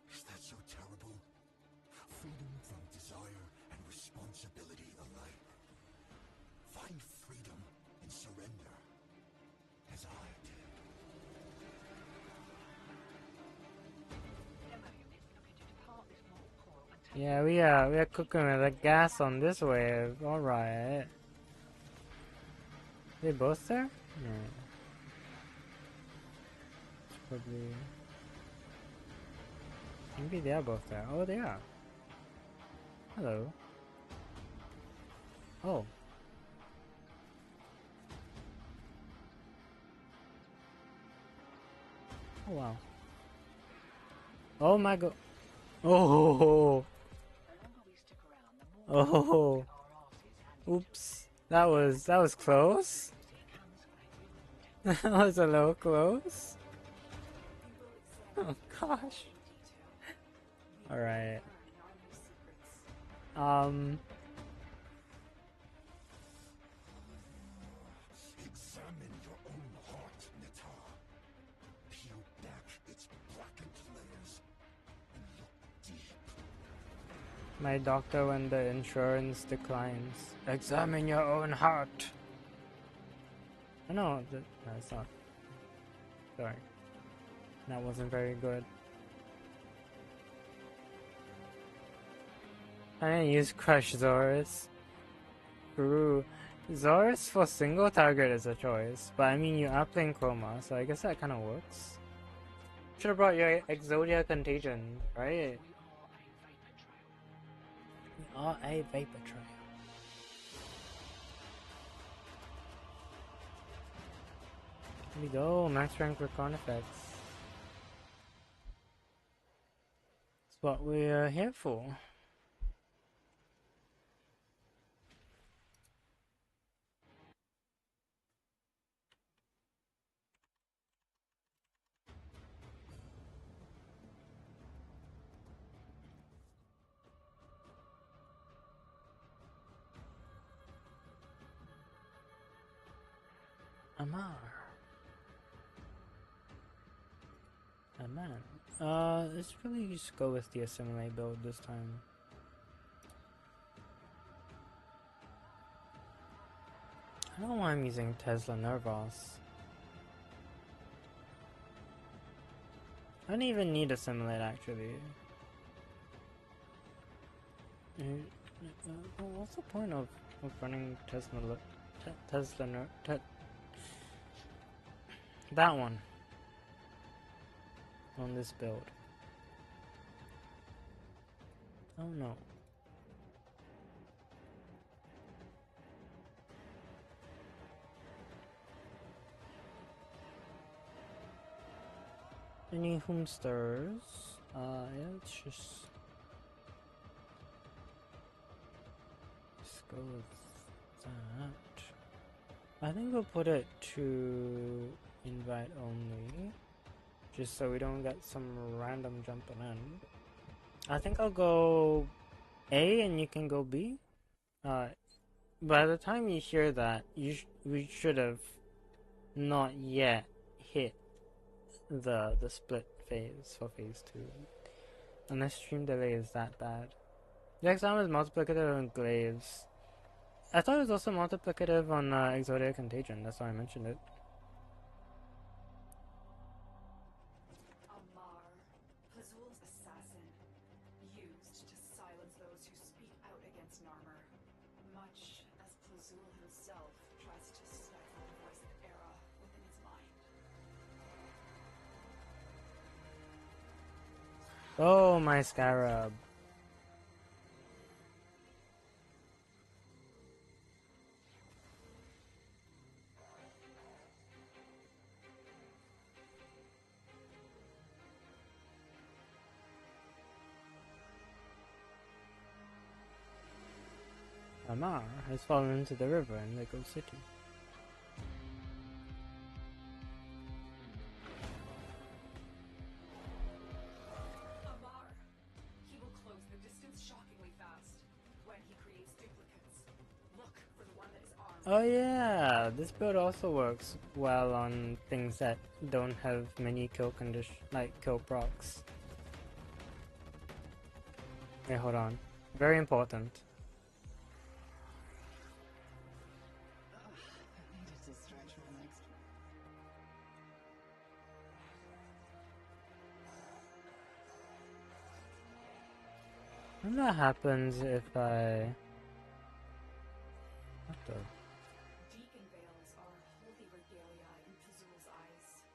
Is that so terrible? Freedom from desire and responsibility alike. Find freedom and surrender, as I did.
Demo unit looking to depart this mortal coil and take
Yeah, we are cooking with the gas on this wave. Alright. They both there? No. It's probably... Maybe they are both there. Oh, they are. Hello. Oh. Oh wow. Oh my god. Oh.
The longer we stick around, the more
Oh.
our asses handed
Oops. That was close. That was a little close. Oh gosh. Alright.
Examine your own heart, Nita. Peel back its blackened layers and look deep.
My doctor when the insurance declines. Examine your own heart. Oh, no, that's not. Sorry. That wasn't very good. I didn't use Crush Zorus. Ooh. Zorus for single target is a choice, but I mean you are playing Chroma, so I guess that kind of works. Should have brought your Exodia Contagion, right? We are a vapor trail. Here we go, max rank for Carnifex. That's what we're here for. Amar. Aman. Let's really just go with the assimilate build this time. I don't know why I'm using Tesla Nervos. I don't even need assimilate actually. What's the point of running Tesla that one on this build? Oh no. Any homesters? Yeah, let's just go with that. I think we'll put it to invite only, just so we don't get some random jumping in. I think I'll go A and you can go B. By the time you hear that, we should have not yet hit the split phase for phase 2. Unless stream delay is that bad. The exam is multiplicative on Glaives. I thought it was also multiplicative on Exodia Contagion, that's why I mentioned it.
Aaaaa, Plazul's assassin, used to silence those who speak out against Narmer, much as Plazul himself tries to stifle the voice of aaaaa within his mind.
Oh, my Scarab. Aaaaa has fallen into the river in Lego City.
Aaaaa, he will close the distance shockingly fast when he creates duplicates. Look for the one that is armed.
Oh yeah, this build also works well on things that don't have many kill condition, like kill procs. Wait, hold on. Very important. And that happens if I... What the...
Deacon veils are holy regalia in Plazul's eyes.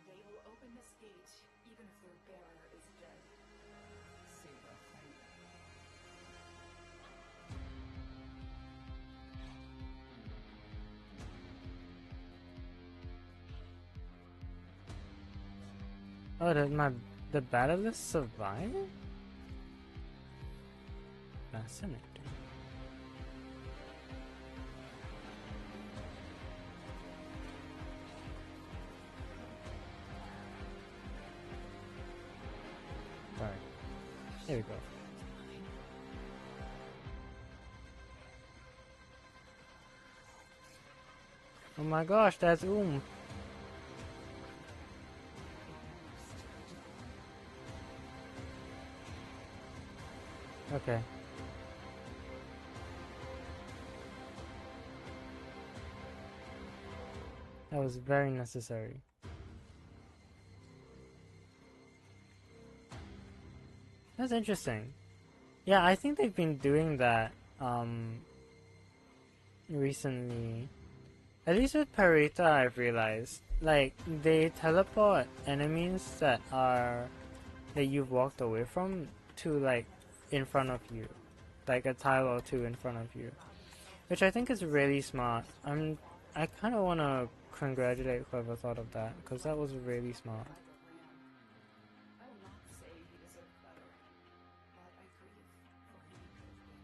They will open this gate even if their bearer is dead.
Super friendly.
Oh, the battlist survive? Fascinating. Sorry. There we go. Oh my gosh, that's Okay. That was very necessary. That's interesting. Yeah, I think they've been doing that recently. At least with Parita, I've realized. Like, they teleport enemies that you've walked away from to, like, in front of you. Like a tile or two in front of you. Which I think is really smart. I kind of want to congratulate whoever thought of that, because that was really smart.
I will not say he deserved better, but I grieve for who he could have been.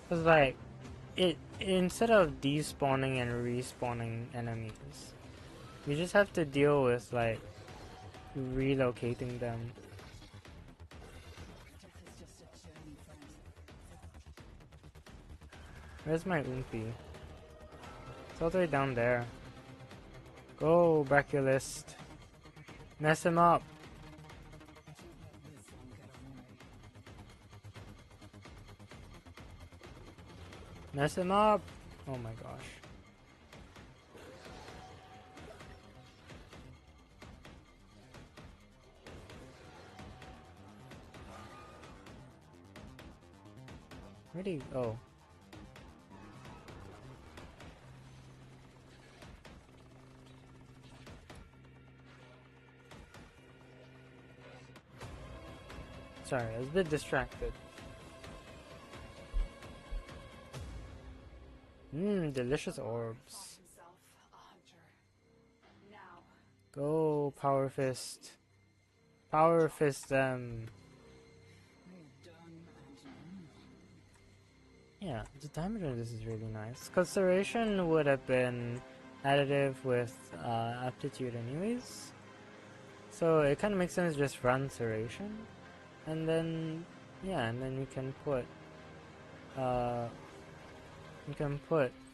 Because, like, instead of despawning and respawning enemies, you just have to deal with, like, relocating them. Where's my Oompy? It's all the way down there. Go, Braculist. Mess him up. Mess him up! Oh my gosh. Where'd he go? Sorry, I was a bit distracted. Delicious orbs. Go, Power Fist. Power Fist them. Yeah, the damage on this is really nice. Consideration would have been additive with aptitude anyways. So it kind of makes sense to just run Serration. And then, yeah, and then you can put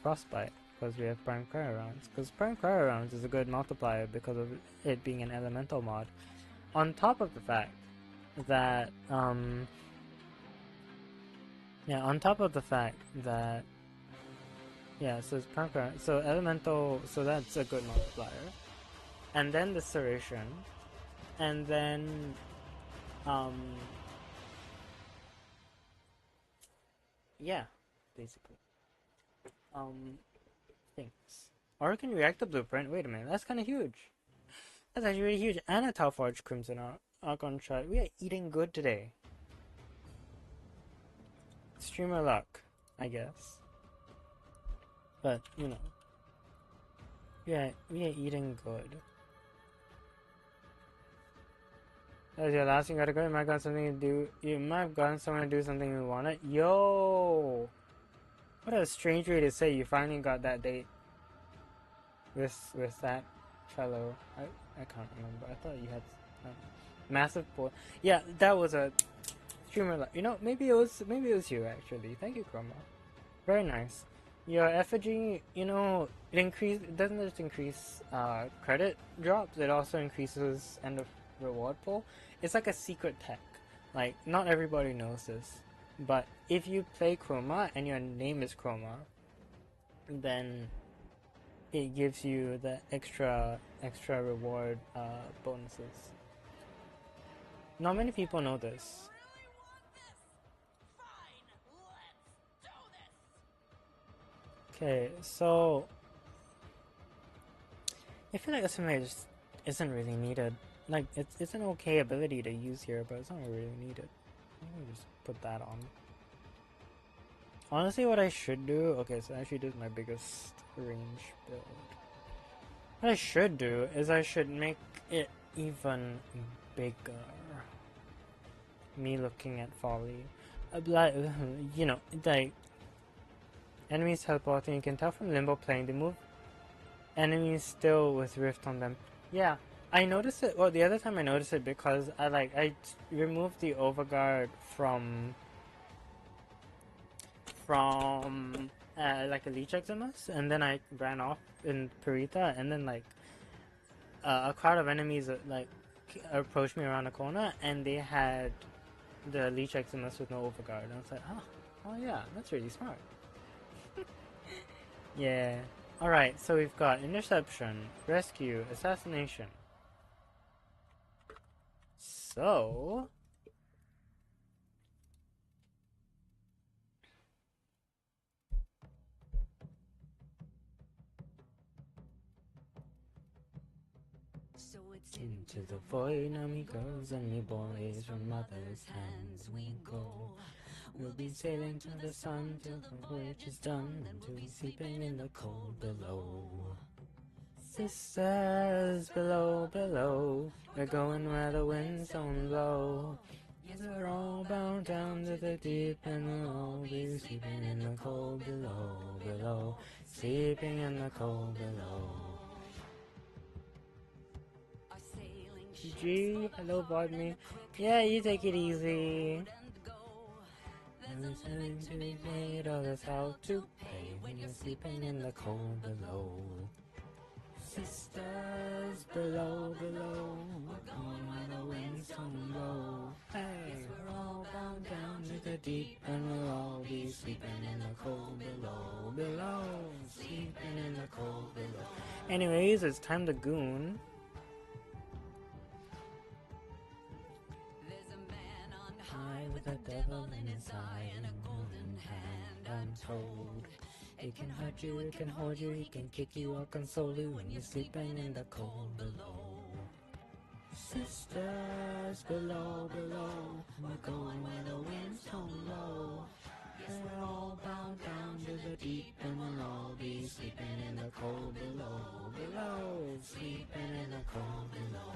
Frostbite, because we have Prime Cryo Rounds. Because Prime Cryo Rounds is a good multiplier because of it being an elemental mod. On top of the fact that, yeah, so it's Prime Cryo, so elemental, so that's a good multiplier. And then the Serration, and then, yeah, basically. Things. Or can react to Blueprint. Wait a minute, that's kind of huge. That's actually really huge. And a Talforge Crimson Archon shot. We are eating good today. Streamer luck, I guess. But, you know. Yeah, we are eating good. That's your last thing, gotta go. You might have gotten something to do. You might have gotten someone to do something you wanted. Yo! What a strange way to say you finally got that date. With that fellow. I can't remember. I thought you had massive boy. Yeah, that was a streamer. You know, maybe it was you actually. Thank you, Chroma. Very nice. Your effigy, you know, it doesn't just increase credit drops. It also increases end of reward pool. It's like a secret tech. Like, not everybody knows this, but if you play Chroma and your name is Chroma, then it gives you the extra reward bonuses. Not many people know this. Okay, so I feel like SMA just isn't really needed. Like, it's an okay ability to use here, but it's not really needed. I'm gonna just put that on. Honestly, what I should do... Okay, so actually this is my biggest range build. What I should do is I should make it even bigger. Me looking at follie. Like, you know, like... Enemies teleporting, you can tell from Limbo playing, they move enemies still with Rift on them. Yeah, I noticed it, well, the other time I noticed it because I removed the overguard from like a Leech Eximus, and then I ran off in Purita, and then like a crowd of enemies like approached me around the corner, and they had the Leech Eximus with no overguard, and I was like, oh yeah, that's really smart. Yeah. Alright, so we've got Interception, Rescue, Assassination. So... Into the void, now me girls and me boys, from mother's hands we go. We'll be sailing to the sun till the voyage is done, and we'll be sleeping in the cold below. Sisters below, below, we're going where the winds don't blow. Yes, we're all bound down to the deep, and we'll all be sleeping in the cold below, below, sleeping in the cold below. GG, hello Bodme. Yeah, you take it easy. There's something to be made of us how to pay when you're sleeping in the cold below. Sisters below, below, we're going where the winds don't blow. Hey, we're all bound down to the deep, and we'll all be sleeping in the cold below, below, sleeping in the cold below. Anyways, it's time to goon. High with a devil in his eye and a golden hand, I'm told. It can hurt you, it can hold you, it can kick you or console you when you're sleeping in the cold below. Sisters below, below, we're going where the winds don't blow. Yes, we're all bound down to the deep, and we'll all be sleeping in the cold below, below, sleeping in the cold below.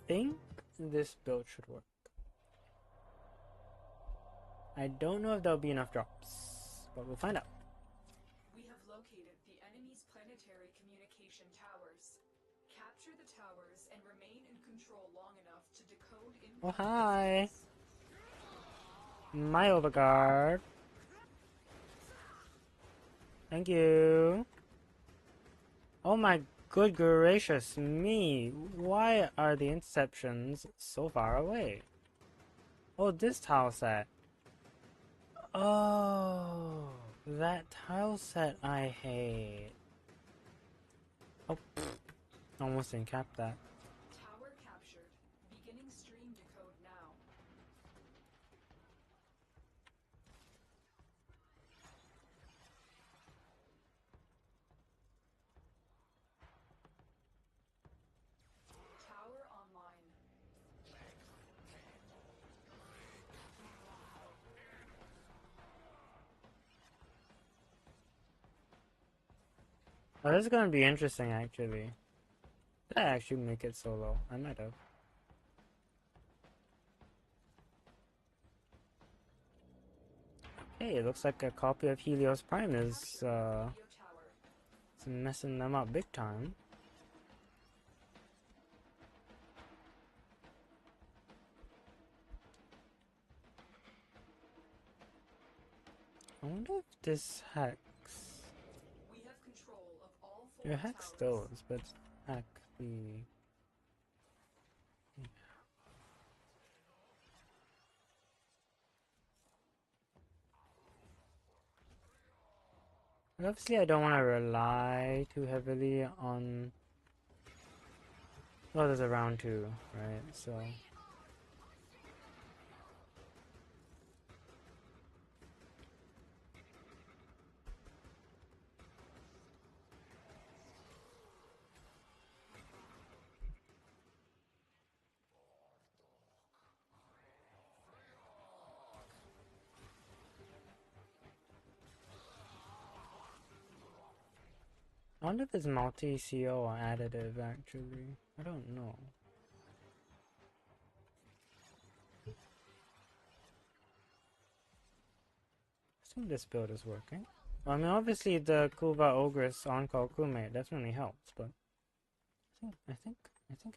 think this build should work. I don't know if there'll be enough drops, but we'll find out.
We have located the enemy's planetary communication towers. Capture the towers and remain in control long enough to decode in.
Oh, hi! My overguard. Thank you. Oh my good gracious me. Why are the interceptions so far away? Oh, this tile set. Oh, that tile set I hate. Oh, almost didn't cap that.
Tower captured. Beginning stream decode now. Tower online.
Oh, this is gonna be interesting actually. Did I actually make it solo? I might have. Hey, it looks like a copy of Helios Prime is messing them up big time. I wonder if this hacks.
We have control of all four
It hacks
towers.
those, but hack the. Obviously, I don't want to rely too heavily on. Well, there's a round 2, right? So. I wonder if it's multi-CO or additive, actually. I don't know. I think this build is working. I mean, obviously the Kuva Ogress on-call crewmate definitely helps, but I think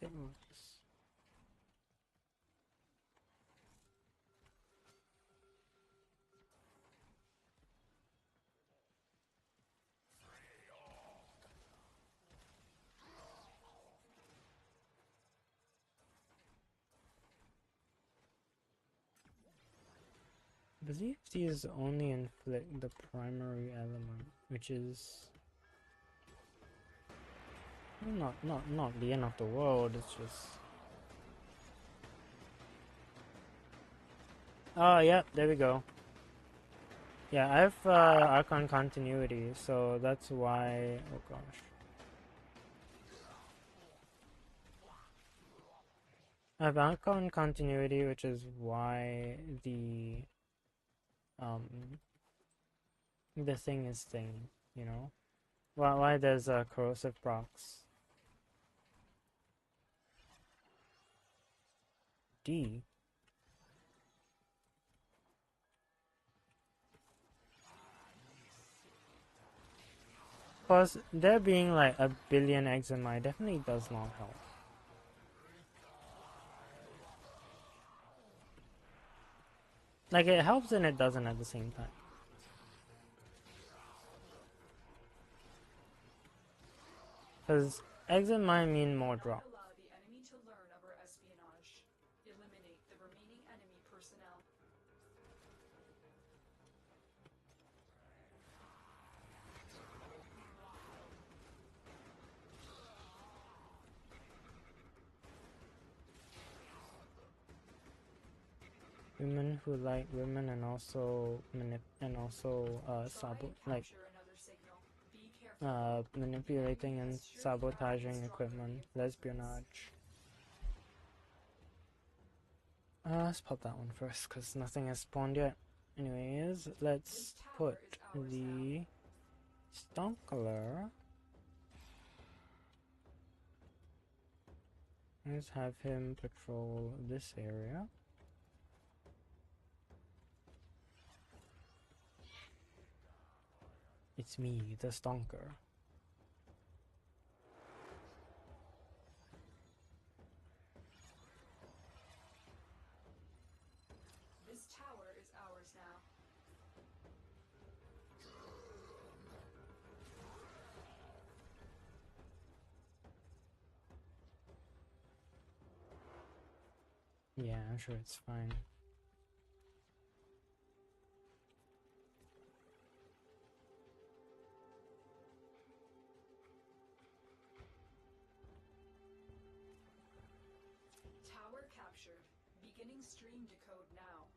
it works. I believe these only inflict the primary element, which is not the end of the world. It's just. Oh yeah, there we go. Yeah, I have Archon continuity, so that's why. Oh gosh. I have Archon continuity, which is why the thing is thing, you know? Why there's corrosive procs. D. Plus, there being like a billion eczema definitely does not help. Like, it helps and it doesn't at the same time. Because exit might mean more drop.
Allow the enemy to learn of our espionage. Eliminate the remaining enemy personnel.
Women who like women and also manipulating and sabotaging equipment, lesbianage. Let's pop that one first because nothing has spawned yet. Anyways, let's put the Stonkler. Let's have him patrol this area. It's me, the stonker.
This tower is ours now.
Yeah, I'm sure it's fine.
Tower captured. Beginning stream decode now.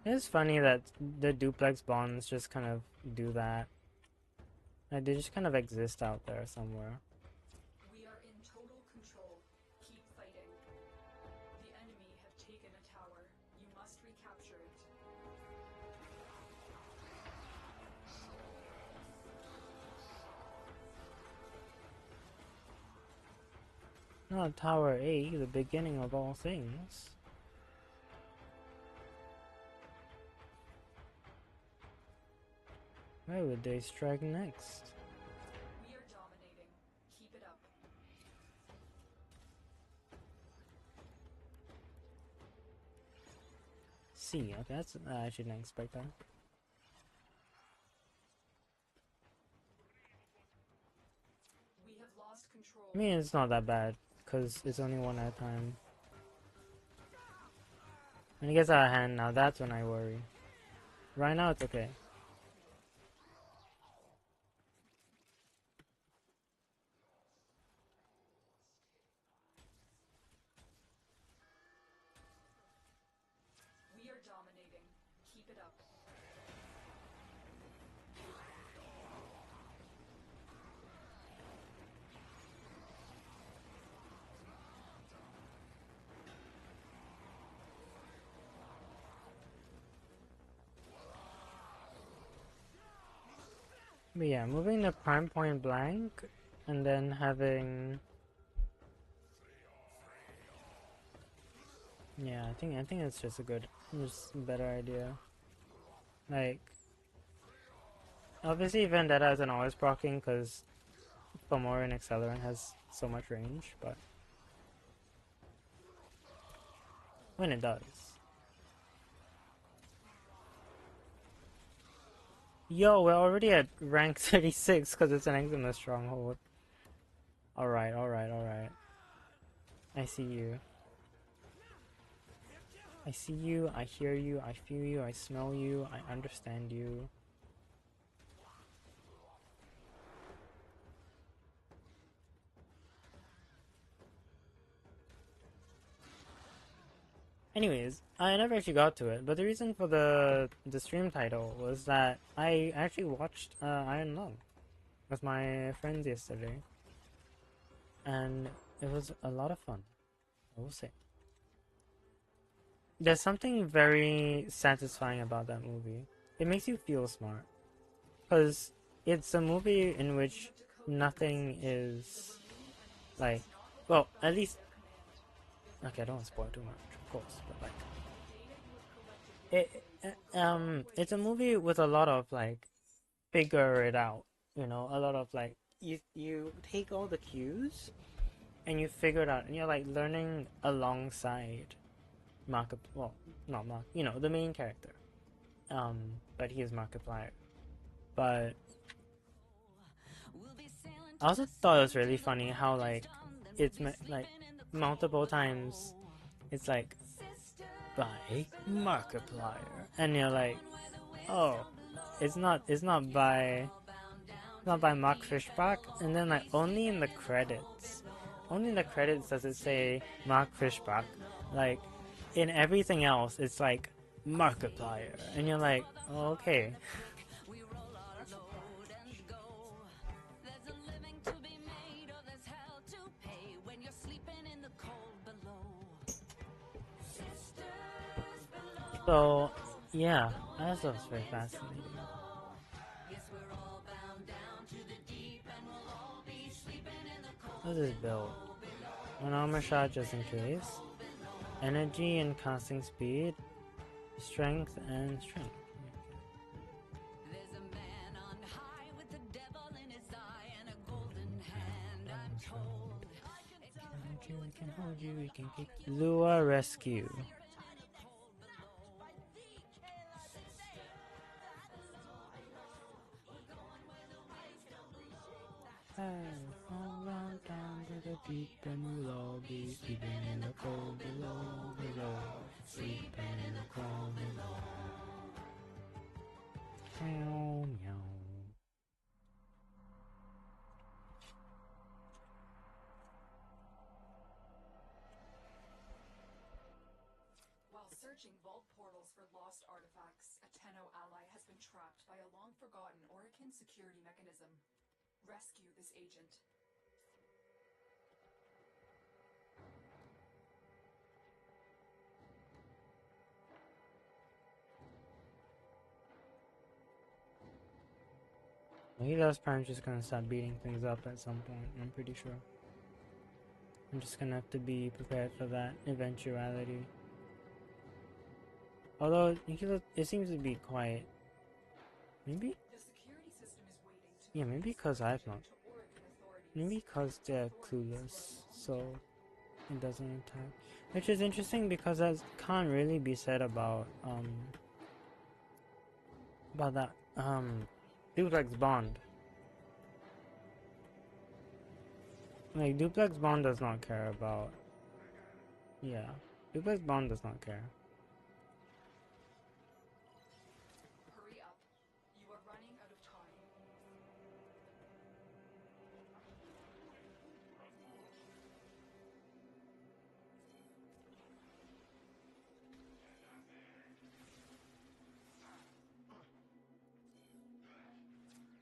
It's funny that the duplex bonds just kind of do that. Like, they just kind of exist out there somewhere.
We are in total control. Keep fighting. The enemy have taken a tower. You must recapture it.
Not Tower A, the beginning of all things. Where would they strike next?
We are dominating. Keep it up.
C, okay, that's I shouldn't expect that.
We have lost control.
I mean, it's not that bad, because it's only one at a time. When it gets out of hand now, that's when I worry. Right now, it's okay.
We are dominating. Keep it up.
But yeah, moving the prime point blank, and then having... Yeah, I think it's just a better idea. Like, obviously Vendetta isn't always proccing because Fomorian Accelerant has so much range, but when it does. Yo, we're already at rank 36 because it's an Eczema stronghold. Alright. I see you. I see you, I hear you, I feel you, I smell you, I understand you. Anyways, I never actually got to it, but the reason for the stream title was that I actually watched Iron Lung with my friends yesterday, and it was a lot of fun, I will say. There's something very satisfying about that movie. It makes you feel smart, because it's a movie in which nothing is like, well, at least, okay, I don't want to spoil too much, of course, but like, it's a movie with a lot of like figure it out, you know, a lot of like you take all the cues and you figure it out, and you're like learning alongside well, not Mark, you know, the main character, but he is Markiplier. But I also thought it was really funny how like it's like multiple times it's like by Markiplier, and you're like, oh, it's not by Mark Fishbach, and then like only in the credits does it say Mark Fishbach. Like in everything else it's like Markiplier, and you're like, oh, okay. So yeah, that stuff is very fascinating. What is build? One armor shot just in case. Energy and casting speed. Strength and strength.
There's a man on high with the devil in his eye and a golden hand, I'm told.
We can hold you, we can kick you. Lure rescue. All around down to the deep and we'll all be sleeping in the cold below, sleeping in the cold below. Meow, meow.
While searching vault portals for lost artifacts, a Tenno ally has been trapped by a long-forgotten Orokin security mechanism. Rescue this agent.
Maybe Prime's just gonna start beating things up at some point, I'm pretty sure. I'm just gonna have to be prepared for that eventuality. Although, it seems to be quiet. Maybe?
The security system is waiting to
Yeah, maybe because I've not.
to Orokin authorities.
Maybe because they're clueless, so it doesn't attack. Which is interesting because that can't really be said about that, Duplex Bond. Like, Duplex Bond does not care about... Yeah, Duplex Bond does not care.
Hurry up. You are running out of time.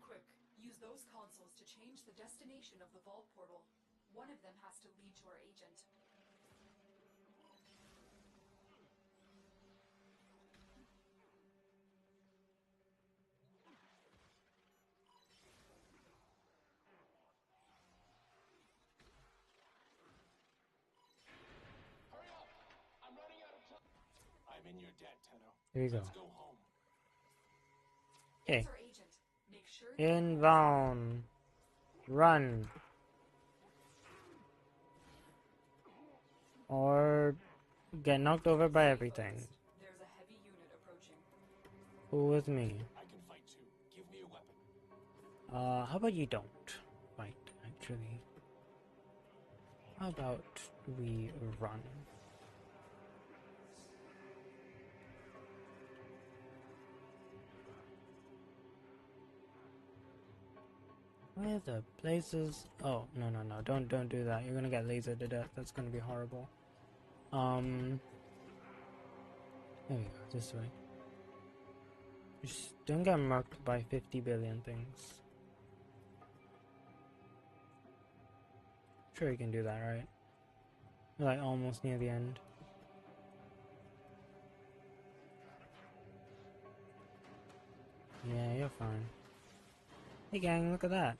Quick, use those consoles to change the destination of the vault portal. One of them has to lead to our agent.
Hurry up! I'm running out of time. I'm in your debt, Tenno.
Here you go.
Let's go home.
Okay.
It's our agent. Make sure
Inbound. Run. Or get knocked over by everything.
there's a heavy unit approaching.
Who with me?
I can fight too. Give me a weapon.
How about you don't fight, actually? How about we run? Where the places? Oh, no, don't do that. You're gonna get lasered to death. That's gonna be horrible. There we go, this way. Just don't get marked by 50 billion things. Sure you can do that, right? We're like almost near the end. Yeah, you're fine. Hey gang, look at that.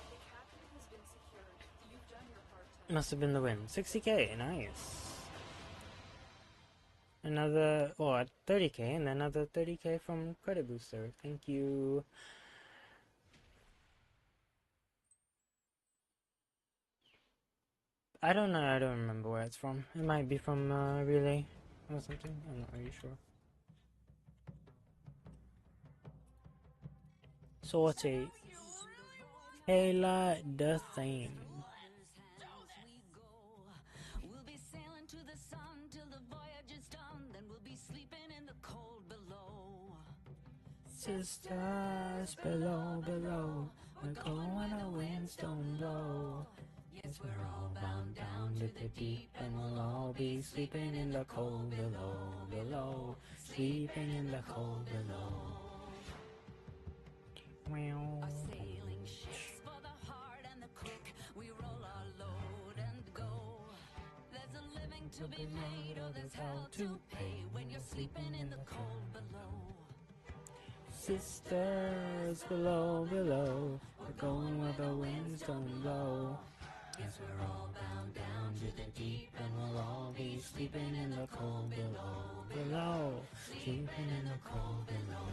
The captain has been secured. You've done your part, Tenno.
Must have been the win. 60k, nice. Another, 30k, and then another 30k from Credit Booster. Thank you. I don't know, I don't remember where it's from. It might be from Relay or something. I'm not really sure. Sortie. Kayla the same.
We'll be sailing to the sun till the voyage is done, then we'll be sleeping in the cold below.
Sisters below, we're going a windstorm blow. Yes, we're all bound down to the deep, and we'll all be sleeping in the cold below, sleeping in the cold below.
Our sailing ships for the hard and the quick, we roll our load and go. There's a living to be made, or there's hell to pay when you're sleeping in the cold below.
Sisters below, below, we're going where the winds don't blow. Yes, we're all bound down to the deep, and we'll all be sleeping in the cold below, below, sleeping in the cold below.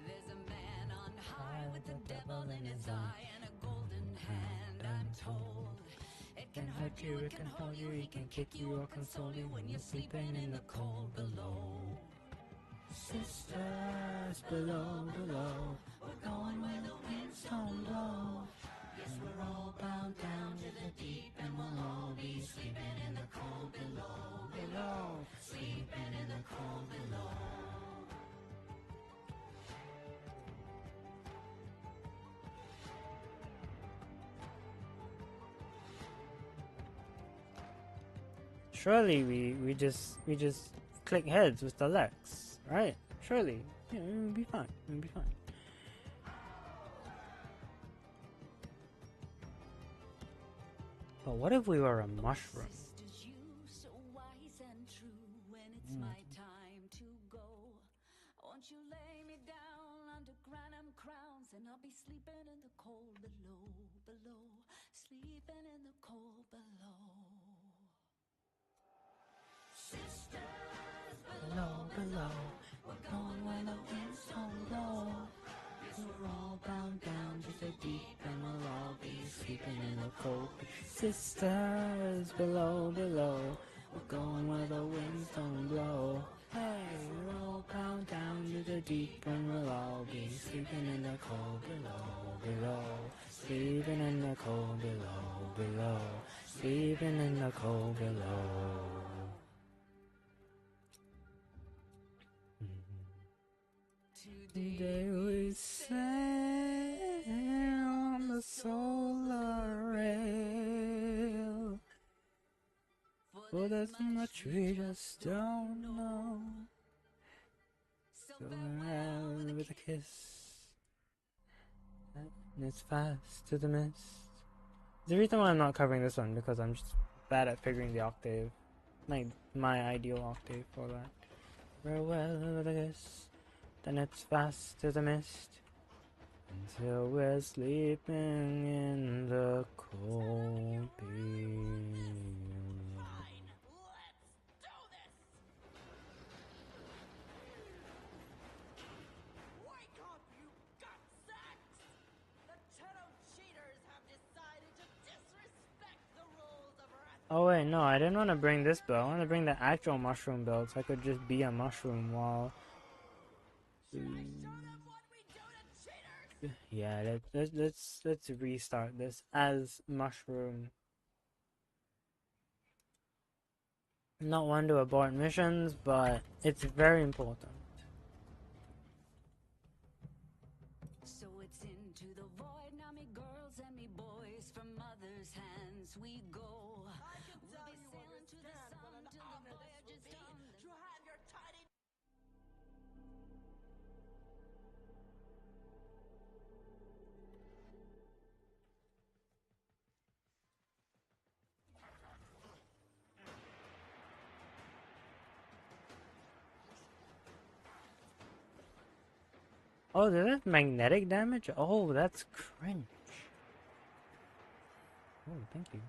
There's a man on high with the devil in his eye and a golden hand, I'm told. It can hurt you, it can hold you, he can kick you or console you when you're sleeping in the cold below.
Sisters below, below, we're going where the winds don't blow. Yes, we're all bound down to the deep, and we'll all be sleeping in the cold below, below, sleeping in the cold below. Surely we just click heads with the Lex, right? Surely, yeah, we'll be fine. We'll be fine. But what if we were a mushroom?
Sisters, you so wise and true. When it's my time to go, won't you lay me down under granum crowns, and I'll be sleeping in the cold below, below, sleeping in the cold below. Sisters
Below, below, we're going where the winds don't blow. Yes, we're all bound down to the deep, and we'll all be sleeping in the cold. Sisters below, below, we're going where the winds don't blow. Hey, we're all bound down to the deep, and we'll all be sleeping in the cold below, below, sleeping in the cold below, below, sleeping in the cold below. Today we sail on the solar rail, for there's so much we just don't know. So around with a kiss, and it's fast to the mist. The reason why I'm not covering this one because I'm just bad at figuring the octave, like my ideal octave for that. Farewell with a kiss. Then it's fast to the mist until we're sleeping in the cold beam.
Fine, let's do this! Wake up, you gutsacks! The Tenno cheaters have decided to disrespect the rules of Wrath.
Oh wait, no, I didn't want to bring this build. I want to bring the actual mushroom build so I could just be a mushroom while...
Should I show them what we do to cheaters?
Yeah, let's restart this as mushroom. Not one to abort missions, but it's very important.
So it's into the void now, me girls and me boys, from mother's hands we go.
I can
We'll
tell
be
you
sailing to the
understand
sun
what an
till the
honor
voyage
this
is
will
done.
be to have your tiny...
Oh, did it magnetic damage? Oh, that's cringe. Oh, thank you.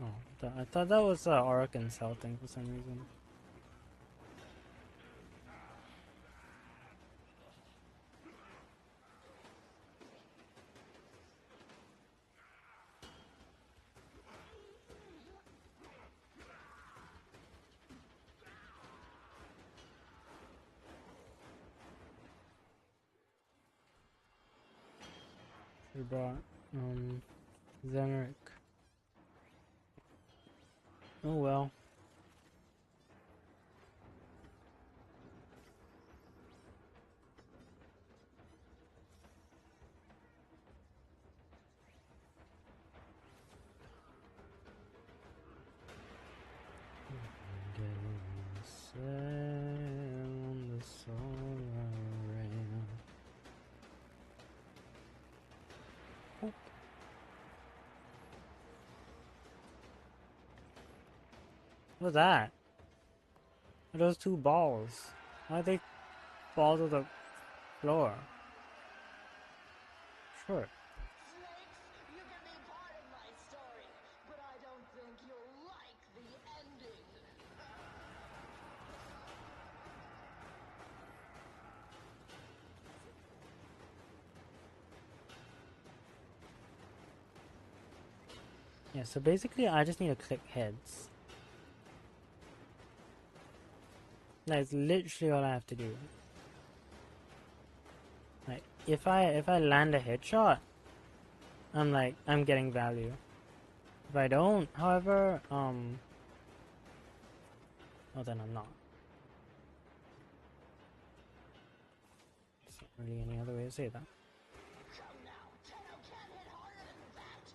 Oh, I thought that was Oracle Cell thing for some reason. We brought Zemric. Oh well. Oop. What's that? Those two balls. Why'd they fall to the floor? Sure.
Snakes, you can be part of my story, but I don't think you'll like the ending.
Yeah, so basically I just need to click heads. That's literally all I have to do. Like if I land a headshot, I'm getting value. If I don't, however, well then I'm not. There's not really any other way to say that.
Come now, Tenno can't hit harder than that.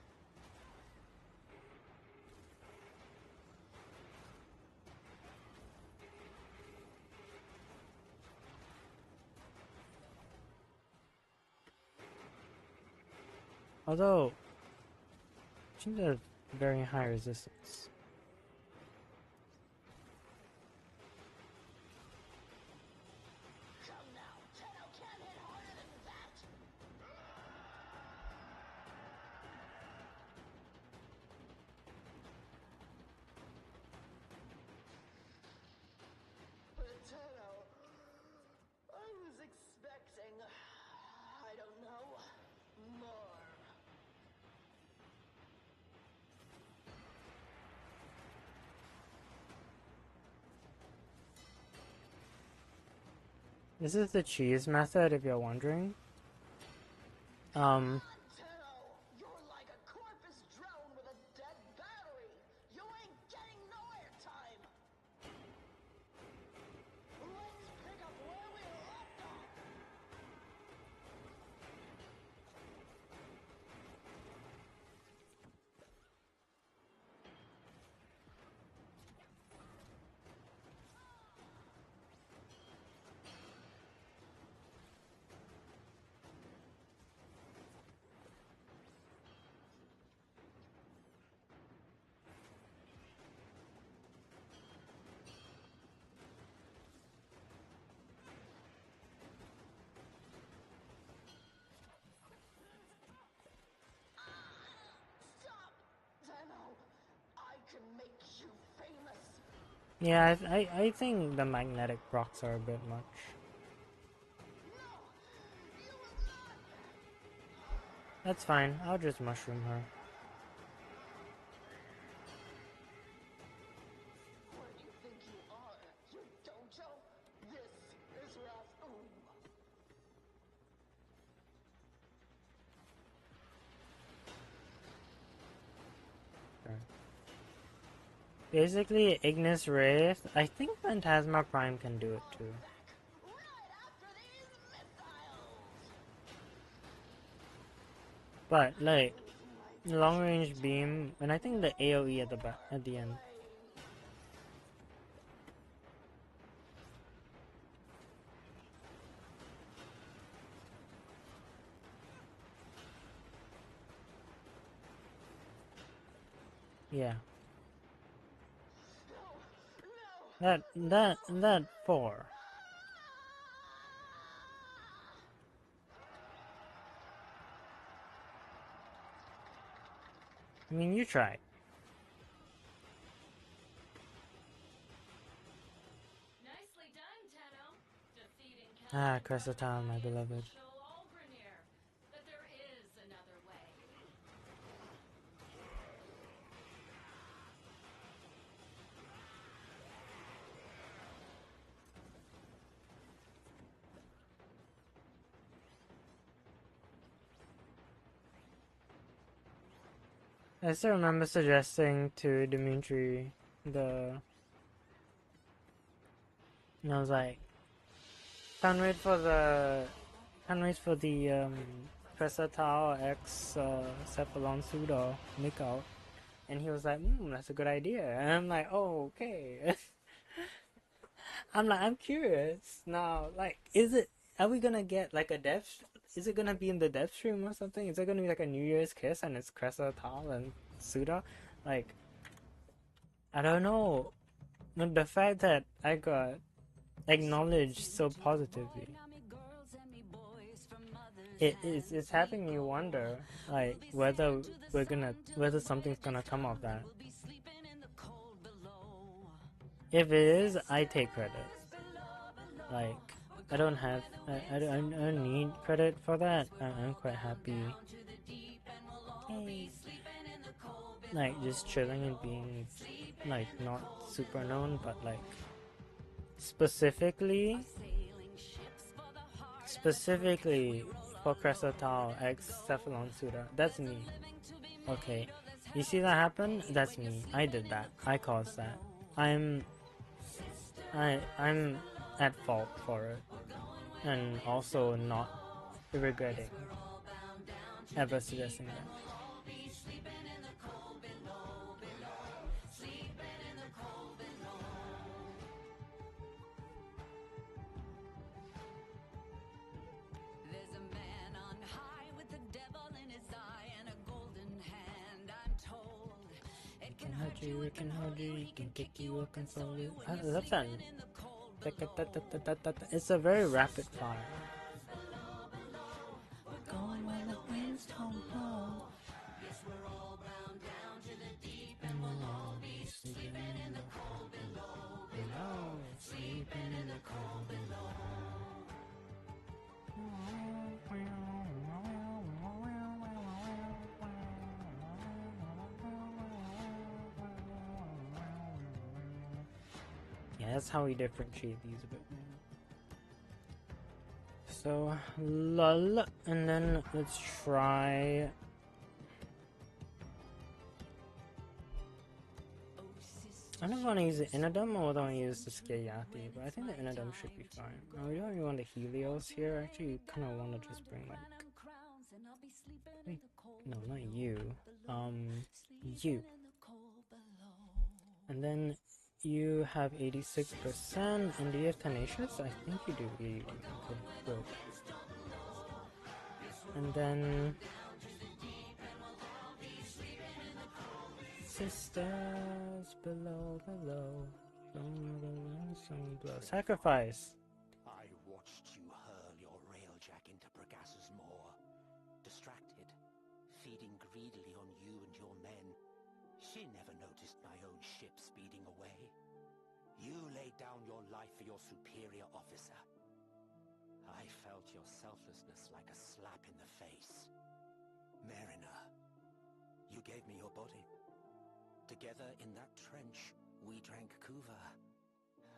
Although, seems to have very high resistance.
Come now, Tenno can't hit harder than that. But Tenno, I was expecting, I don't know, more.
This is the cheese method, if you're wondering.
Tenno, you're like a corpus drone with a dead battery. You ain't getting no airtime. Let's pick up where we left off. Stop, Tenno. I can make you famous.
Yeah, I think the magnetic procs are a bit much.
No, you will not.
That's fine, I'll just mushroom her.
Where do you think you are? You dojo? This is Rathum.
Basically, Ignis Wraith, I think Phantasma Prime can do it too.
Right after these missiles.
But, like, long range beam, and I think the AoE at the back, at the end. Yeah. That 4. I mean, you try.
Nicely done, Tenno. Defeating
Ah, Cressatan, my beloved.
but there is another way.
I still remember suggesting to Dimitri and I was like, can't wait for the Cressatao X Cephalon Pseudo make out. And he was like, that's a good idea. And I'm like, oh, okay. I'm curious. Now, like, are we gonna get like a death is it gonna be in the dev stream or something? Is it gonna be like a New Year's kiss and it's Cressa, Tal, and Suda? Like, I don't know. But the fact that I got acknowledged so positively, it's having me wonder, like, whether something's gonna come of that. If it is, I take credit. Like, I don't need credit for that. I'm quite happy. Hey. Like, just chilling and being, like, not super known, but like, specifically for Cressotao X Cephalon Suda. That's me. Okay. You see that happen? That's me. I did that. I caused that. I'm at fault for it. And also not regretting ever suggesting that. You can hold you, you can kick you or console you. I love that. It's a very rapid fire. Going where the winds don't blow. Yes, we're all bound down to the deep, and we'll all be sleeping in the cold below. Sleeping in the cold below. Yeah, that's how we differentiate these a bit more. So, lull, and then let's try. I don't want to use the Inodum or do I want to use the Skayati, but I think the Inodum should be fine. No, we don't even want the Helios here. Actually, you kind of want to just bring like. Wait, no, not you. You. And then you have 86%, and do you have Tenacious? I think you do. Yeah, you do. Okay, good. And then sisters below. Sacrifice.
I watched you hurl your railjack into Pragas's maw. Distracted, feeding greedily on you and your men. She never noticed my own ship speeding away. You laid down your life for your superior officer. I felt your selflessness like a slap in the face. Mariner, you gave me your body. Together in that trench, we drank kuva.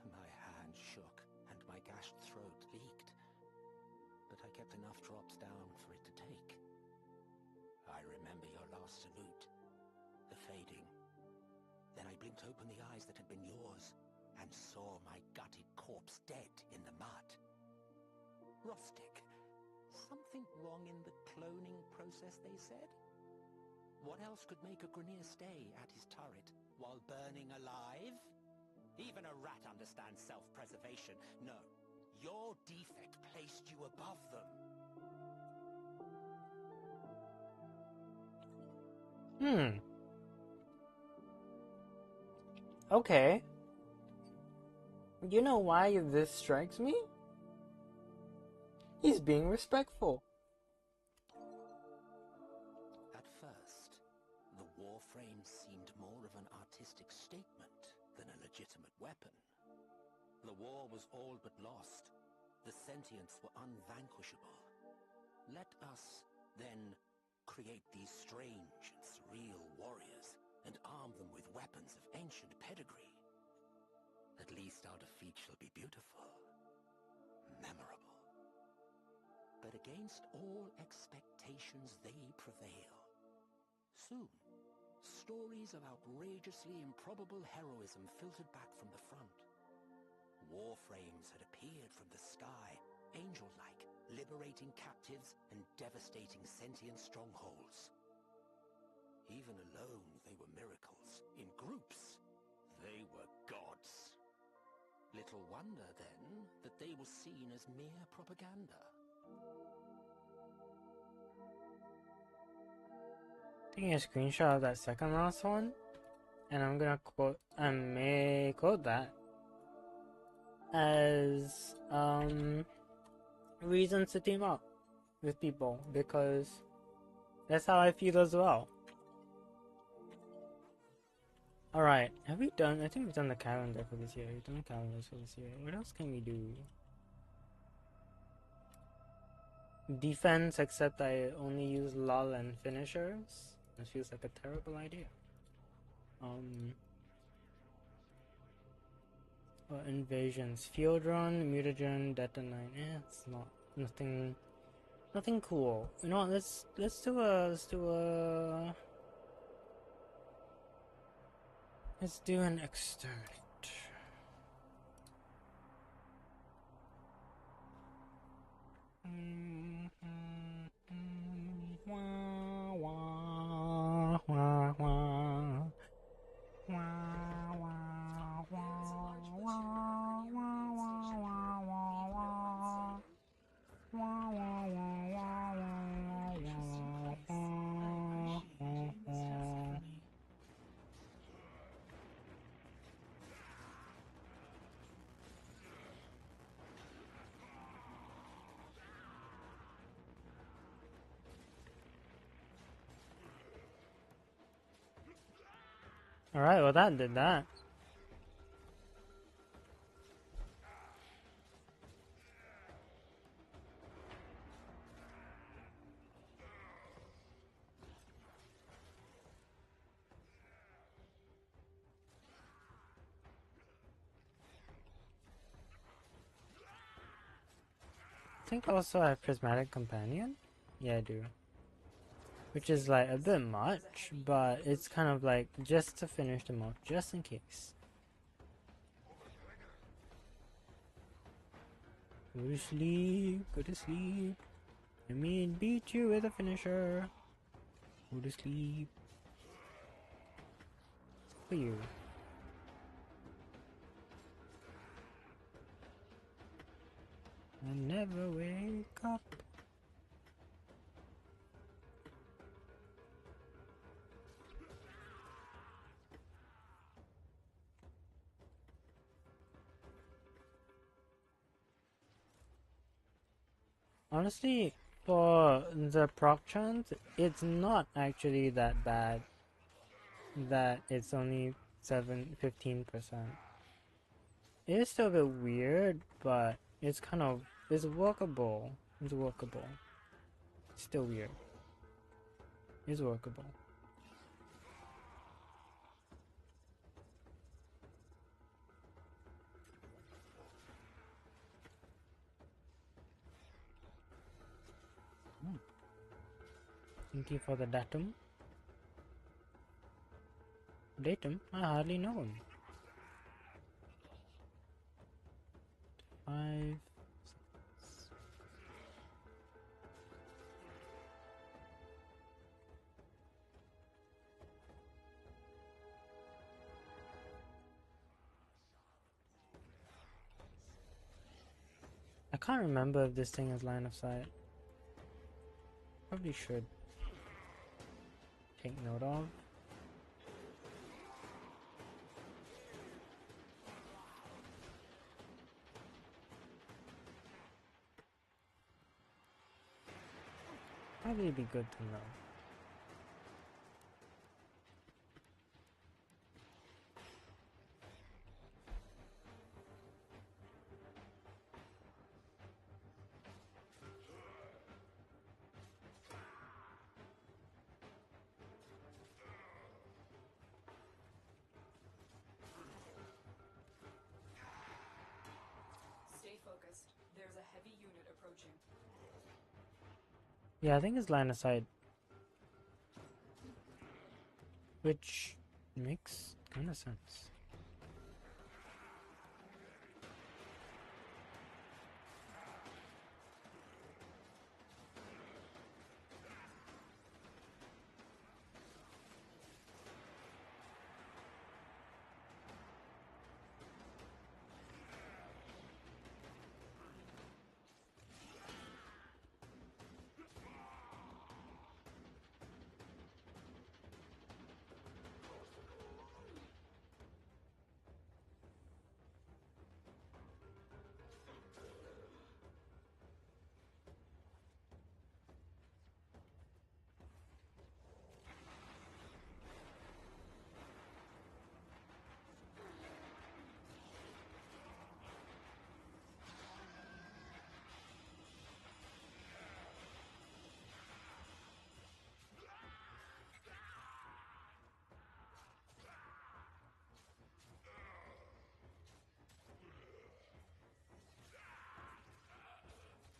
My hand shook, and my gashed throat leaked. But I kept enough drops down for it to take. I remember your last salute, the fading. Then I blinked open the eyes that had been yours, and saw my gutted corpse dead in the mud. Rustic. Something wrong in the cloning process, they said? What else could make a Grineer stay at his turret while burning alive? Even a rat understands self-preservation. No, your defect placed you above them.
Okay. You know why this strikes me? He's being respectful.
At first, the Warframe seemed more of an artistic statement than a legitimate weapon. The war was all but lost. The sentients were unvanquishable. Let us, then, create these strange and surreal warriors and arm them with weapons of ancient pedigree. At least our defeat shall be beautiful, memorable. But against all expectations they prevail. Soon, stories of outrageously improbable heroism filtered back from the front. Warframes had appeared from the sky, angel-like, liberating captives and devastating sentient strongholds. Even alone, they were miracles. In groups, they were gods. Little wonder, then, that they were seen as mere propaganda.
taking a screenshot of that second last one, and I'm gonna quote, I may quote that as reasons to team up with people, because that's how I feel as well. Alright, have we done, I think we've done the calendar for this year. We've done calendars for this year. What else can we do? Defense, except I only use lull and finishers. This feels like a terrible idea. Invasions. Field run, mutagen, detonite. It's not nothing cool. You know what, let's do an exterminate. Alright, well that did that. I think also I have Prismatic Companion? Yeah, I do. Which is like a bit much, but it's kind of like just to finish them off, just in case. Go to sleep, go to sleep. I mean, beat you with a finisher. Go to sleep. For you. I never wake up. Honestly, for the proc chance, it's not actually that bad that it's only 15%. It is still a bit weird, but it's kind of, it's workable. It's workable. It's still weird. It's workable. Thank you for the datum. Datum? I hardly know him. 5, 6. I can't remember if this thing has line of sight. Probably should take note of. Probably be good to know.
Stay focused. There's a heavy unit approaching.
Yeah, I think it's line of sight. Which makes kind of sense.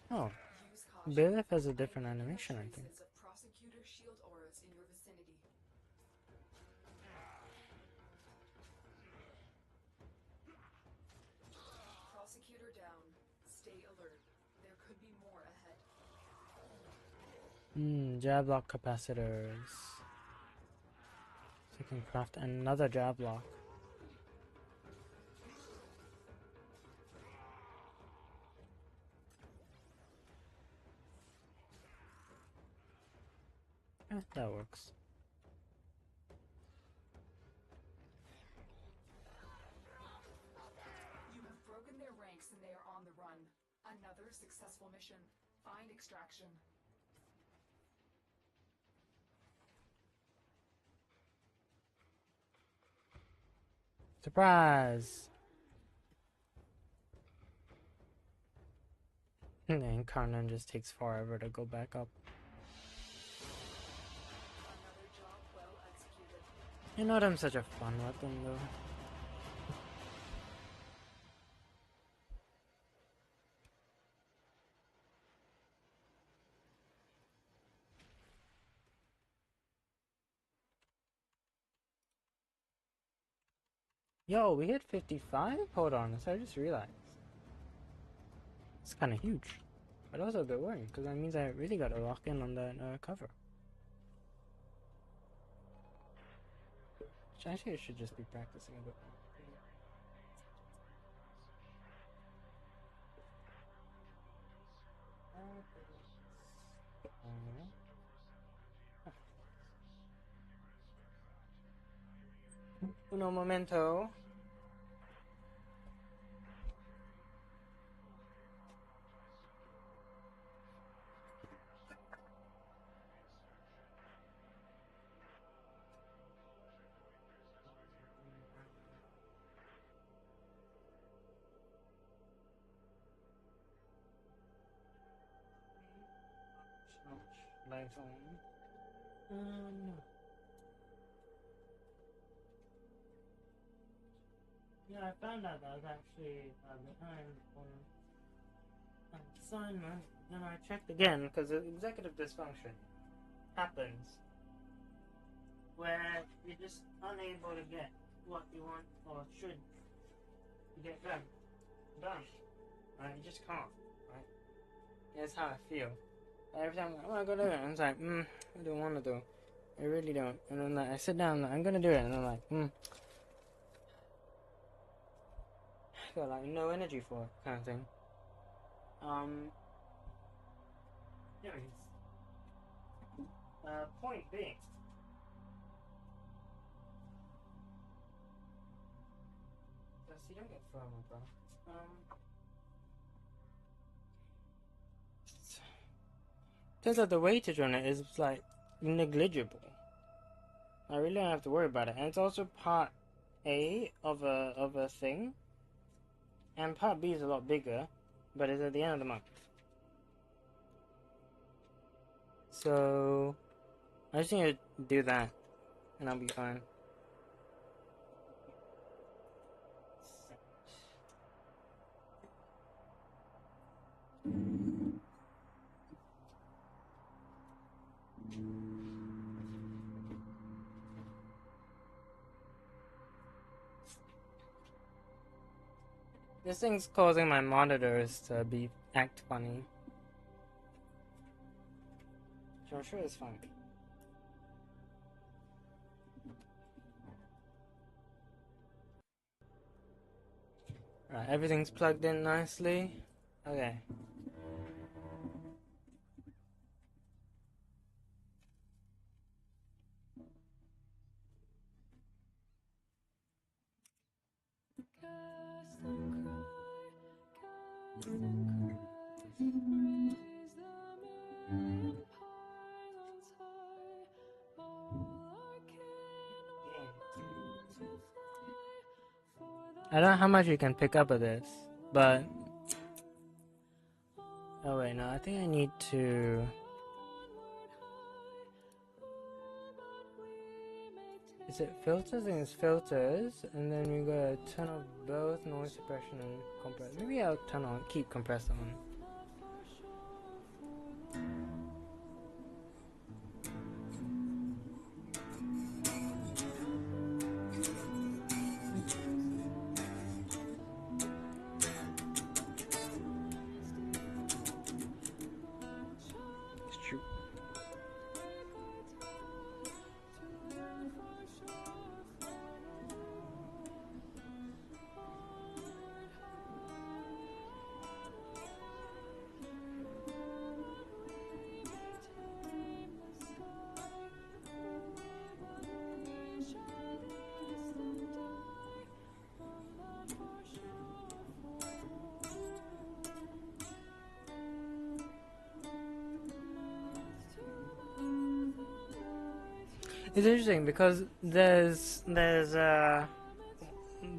Oh,
Use caution.
Bailiff has a different animation, I think.
Traces of prosecutor shield auras in your vicinity. Prosecutor down. Stay alert. There could be more ahead.
Jab lock capacitors. So I can craft another jab lock. That works.
You have broken their ranks and they are on the run. Another successful mission. Find extraction.
Surprise! And then Karnan just takes forever to go back up.
Another job well executed.
You know I'm such a fun weapon though. Yo, we hit 55? Hold on, so I just realized. It's kind of huge. But also a bit worrying, because that means I really got to lock in on that cover. Which actually I should just be practicing a bit more. Uno momento. Lights on. Yeah, I found out that I was actually behind on an assignment. Then I checked again because the executive dysfunction happens where you're just unable to get what you want or should get done. Right? You just can't. Right? That's how I feel. Every time I'm like, I'm gonna do it, and it's like, I don't want to do. I really don't. And then like, I sit down, like, I'm gonna do it, and I'm like, I got like no energy for it, kind of thing. Anyways, point being, you don't get firmer, bro. Turns out the weightage on it is like negligible. I really don't have to worry about it, and it's also part A of a thing, and part B is a lot bigger, but it's at the end of the month. So I just need to do that, and I'll be fine. This thing's causing my monitors to act funny. So I'm sure it's fine. Alright, everything's plugged in nicely. Okay. I don't know how much you can pick up of this, but... Oh wait, no, I think I need to... Is it filters? I think it's filters, and then we gotta turn off both noise suppression and compress. Maybe I'll keep compressor on. It's interesting because there's the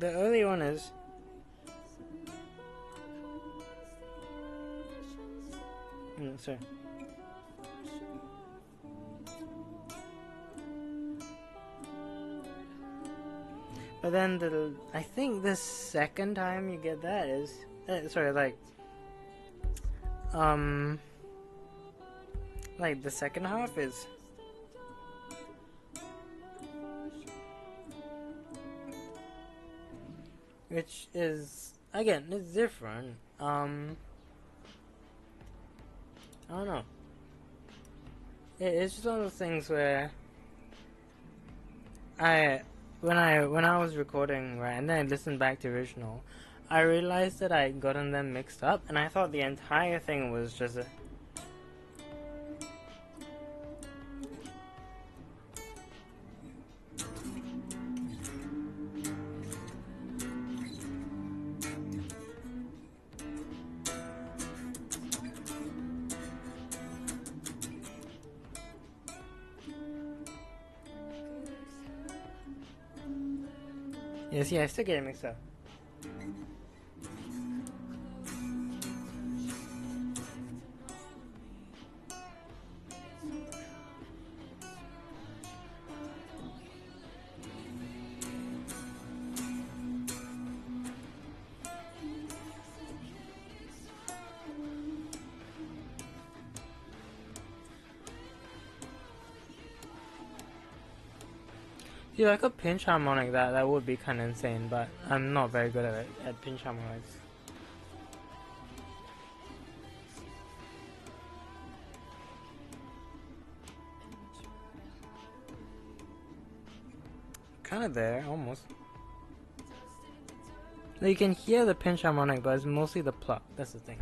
early one is sorry. But then I think the second time you get that is sorry, like the second half is which is again it's different. I don't know. It's just one of those things where when I was recording, right, and then I listened back to original, I realized that I'd gotten them mixed up, and I thought the entire thing was just a yes, yeah, I still get it mixed up. Yeah, I could pinch harmonic that would be kind of insane, but I'm not very good at pinch harmonics. Kind of there, almost. You can hear the pinch harmonic, but it's mostly the pluck. That's the thing.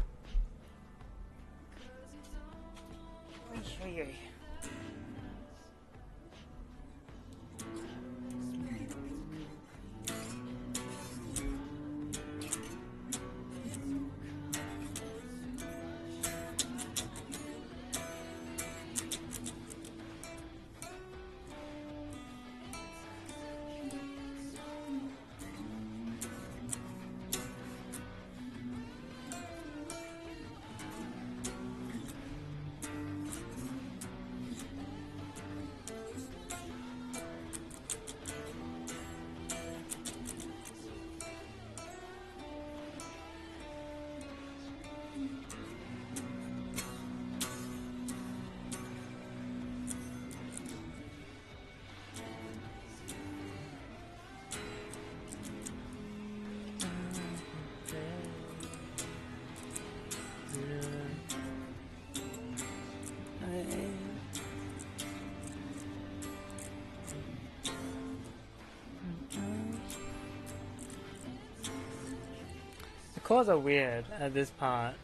The chords are weird at this part.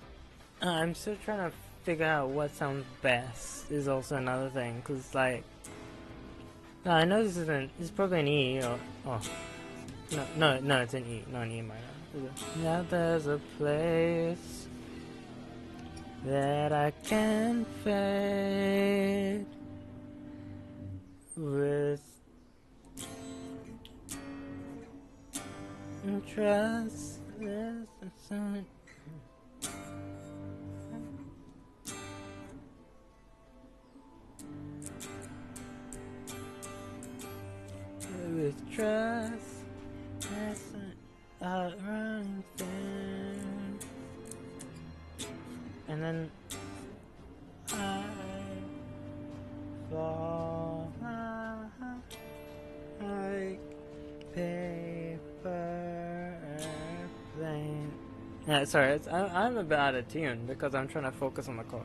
I'm still trying to figure out what sounds best is also another thing, cause like, no, I know this isn't. It's probably an E or no, it's an E, not an E minor. Now there's a place that I can fade with trust. With trust, that's an outrunning thing. And then I fall like paper airplane. Yeah, sorry, I'm a bit out of tune because I'm trying to focus on the chord.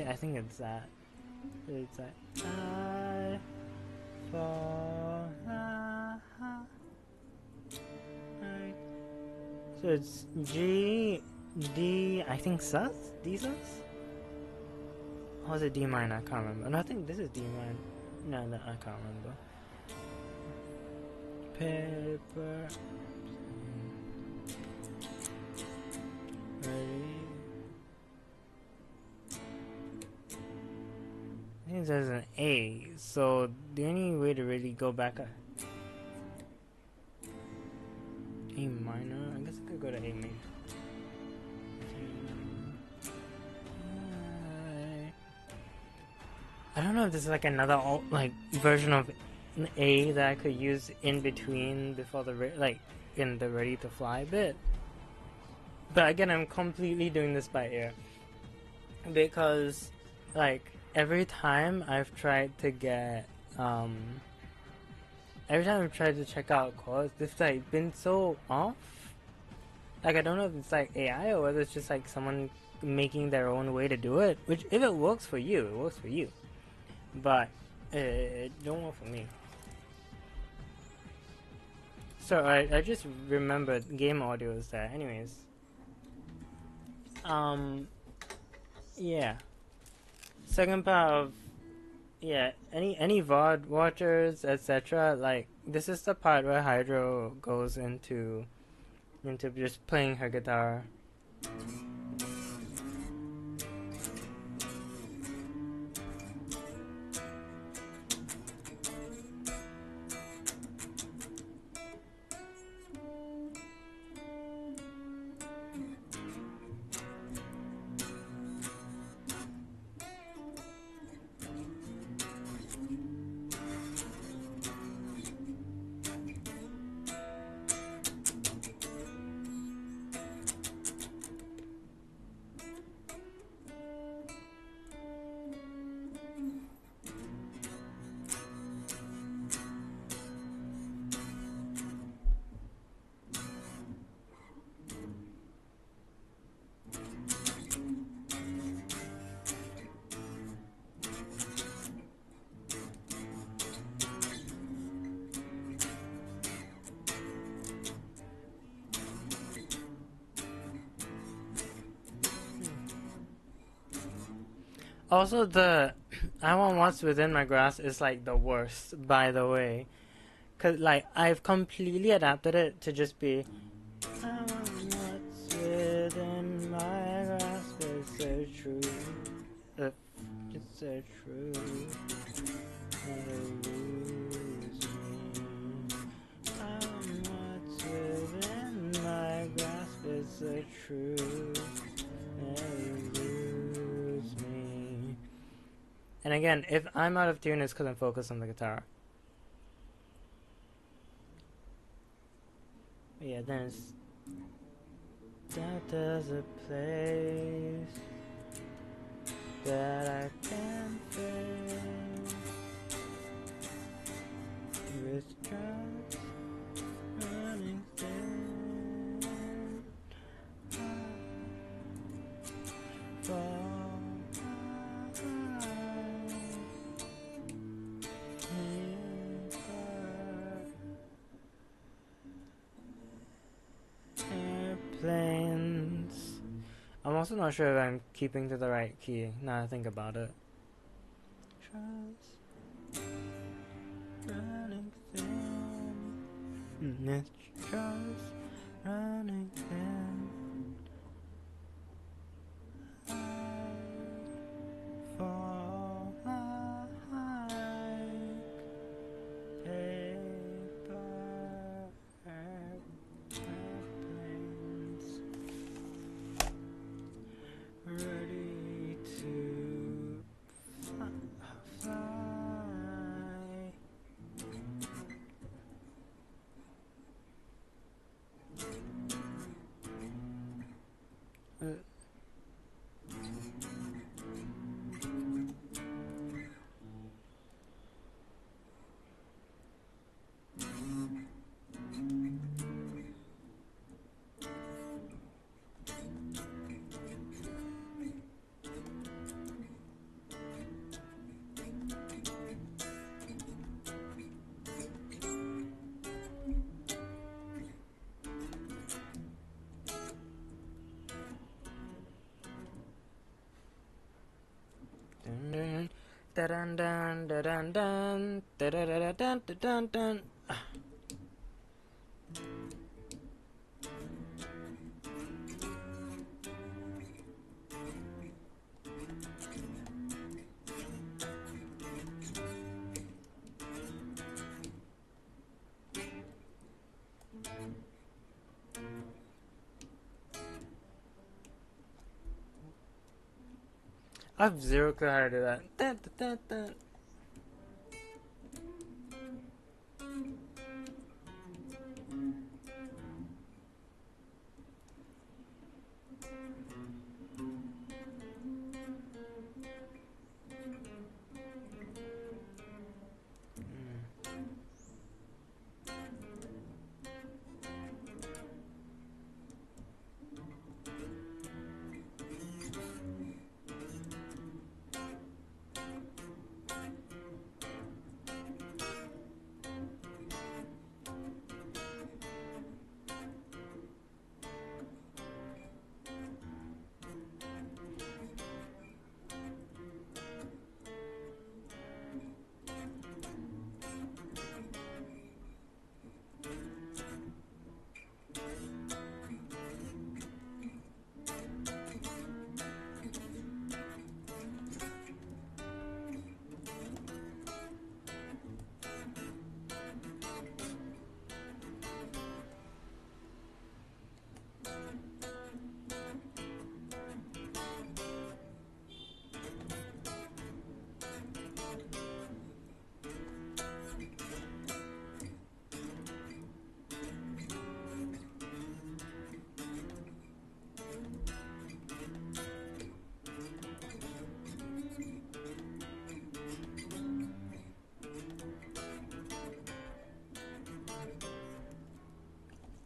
I think it's that. It's like I fall. So it's G, D, I think sus? D sus? Or is it D minor? I can't remember. No, I think this is D minor. No, I can't remember. Paper. think there's an A, so the only way to really go back A minor, I guess I could go to A major. I don't know if there's like another like version of an A that I could use in between before the like in the ready to fly bit. But again, I'm completely doing this by ear because like every time I've tried to get every time I've tried to check out chords, it's like been so off. Like I don't know if it's like AI or whether it's just like someone making their own way to do it. Which if it works for you, it works for you. But it don't work for me. So I just remembered game audio is there. Anyways. Yeah. Second part of any VOD watchers, etc. Like this is the part where Hydro goes into just playing her guitar. Also, the I Want What's Within My Grasp is like the worst, by the way. Cause like I've completely adapted it to just be I want what's within my grasp is so true. It's so true. Never lose me. I want what's within my grasp is so true. Never lose me. And again, if I'm out of tune, it's because I'm focused on the guitar. But yeah, then it's that there's a place that I can face with just running thin. Airplanes. I'm also not sure if I'm keeping to the right key now I think about it. Trust running thin. It's trust running thin. I fall like paper airplanes ready to fly. Dun dun dun dun dun dun dun dun dun dun dun. I have zero clue how to do that. Dun, dun, dun, dun.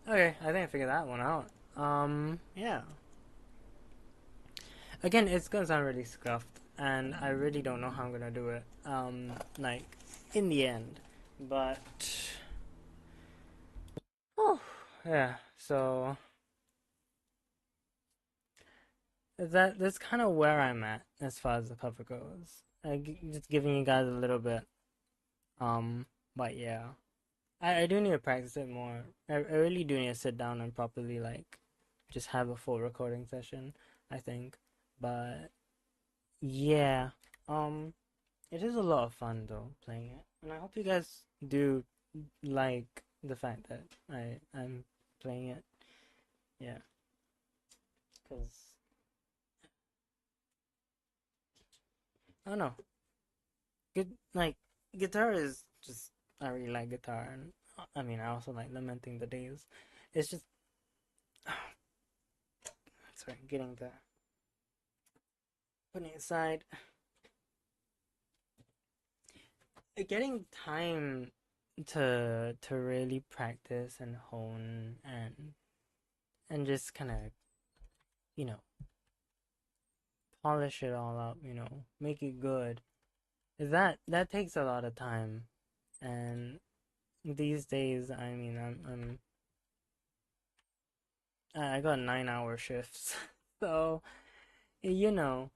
Okay, I think I figured that one out. Yeah. Again, it's gonna sound really scuffed, and I really don't know how I'm gonna do it. Like, in the end. But, oh, yeah. So that's kind of where I'm at as far as the cover goes. Just giving you guys a little bit. But yeah, I do need to practice it more. I really do need to sit down and properly like just have a full recording session, I think. But yeah, it is a lot of fun though playing it, and I hope you guys do like the fact that I'm playing it. Yeah, because I don't know, good like guitar is just I really like guitar, and I mean I also like lamenting the days. It's just sorry, getting the putting it aside, getting time to really practice and hone and just kind of you know polish it all up, make it good. That takes a lot of time, and these days, I mean, I got 9-hour shifts, so you know,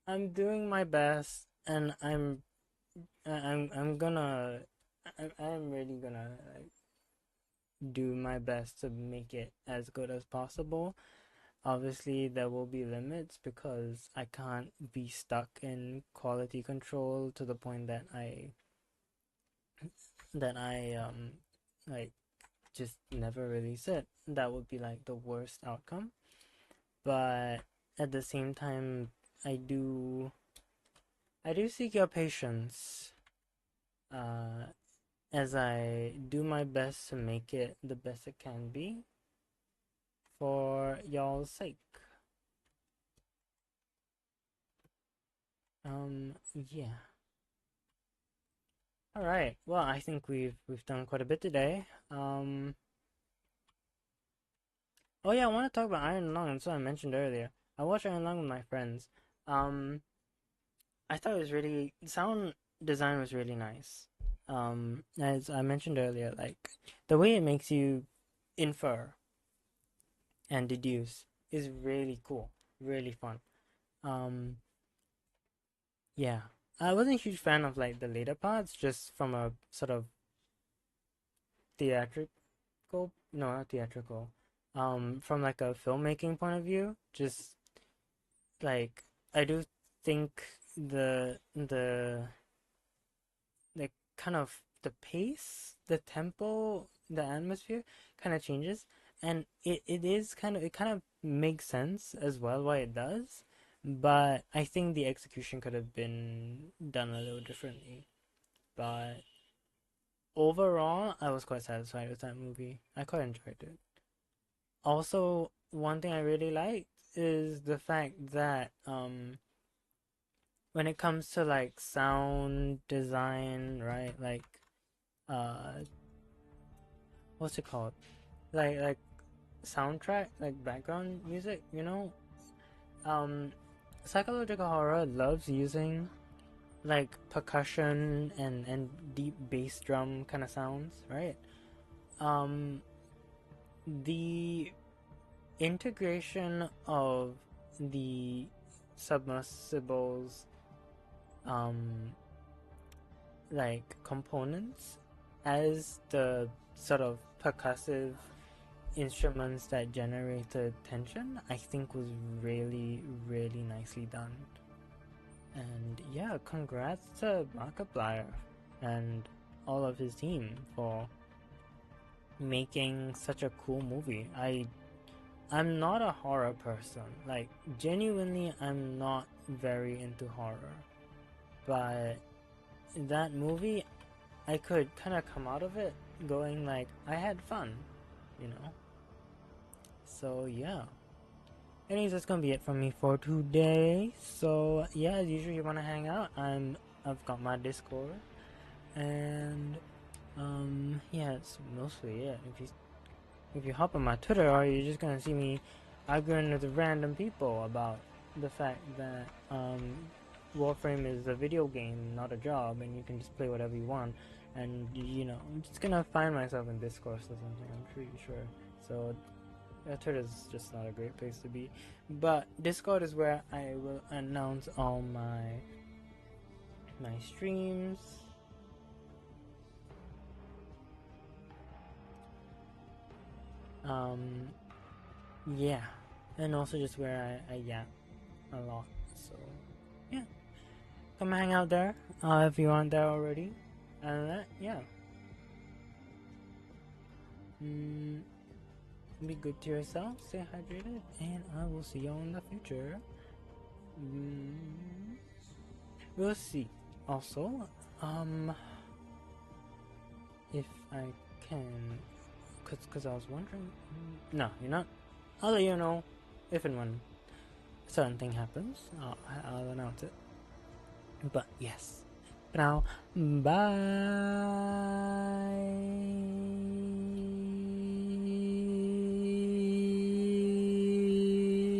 I'm doing my best, and I'm gonna, I'm really gonna like do my best to make it as good as possible. Obviously, there will be limits because I can't be stuck in quality control to the point that I like just never release it. That would be like the worst outcome. But at the same time, I do I do seek your patience uh as I do my best to make it the best it can be for y'all's sake. Yeah. All right. Well, I think we've done quite a bit today. Oh yeah, I want to talk about Iron Lung. That's what I mentioned earlier. I watched Iron Lung with my friends. Um, I thought it was really sound design was really nice. As I mentioned earlier, like the way it makes you infer and deduce is really cool, really fun. Um, yeah, I wasn't a huge fan of like the later parts, just from a sort of theatrical, no, not theatrical, from like a filmmaking point of view. Just like I do think the kind of the pace, the tempo, the atmosphere kind of changes, and it kind of makes sense as well why it does, but I think the execution could have been done a little differently. But overall, I was quite satisfied with that movie. I quite enjoyed it. Also, one thing I really liked is the fact that when it comes to like sound design, right? Like uh what's it called? Like soundtrack, like background music, you know? Psychological horror loves using like percussion and deep bass drum kind of sounds, right? Um the integration of the submersibles like components as the sort of percussive instruments that generated tension, I think was really, really nicely done. And yeah, congrats to Markiplier and all of his team for making such a cool movie. I'm not a horror person. Like, genuinely, I'm not very into horror. But that movie, I could kind of come out of it going like, I had fun, you know? So, yeah. Anyways, that's gonna be it from me for today. So, yeah, as usual, you wanna hang out, I've got my Discord. And, yeah, it's mostly it. If you hop on my Twitter, or you're just gonna see me arguing with random people about the fact that Warframe is a video game, not a job, and you can just play whatever you want. And you know, I'm just gonna find myself in discourse or something. I'm pretty sure. So Twitter is just not a great place to be. But Discord is where I will announce all my streams. Yeah, and also just where I yap a lot. So yeah, come hang out there if you aren't there already. And that, yeah. Be good to yourself, stay hydrated, and I will see you all in the future. We'll see. Also, if I can, cause I was wondering. No, you're not. I'll let you know if and when a certain thing happens. I'll announce it. But yes. For now, bye.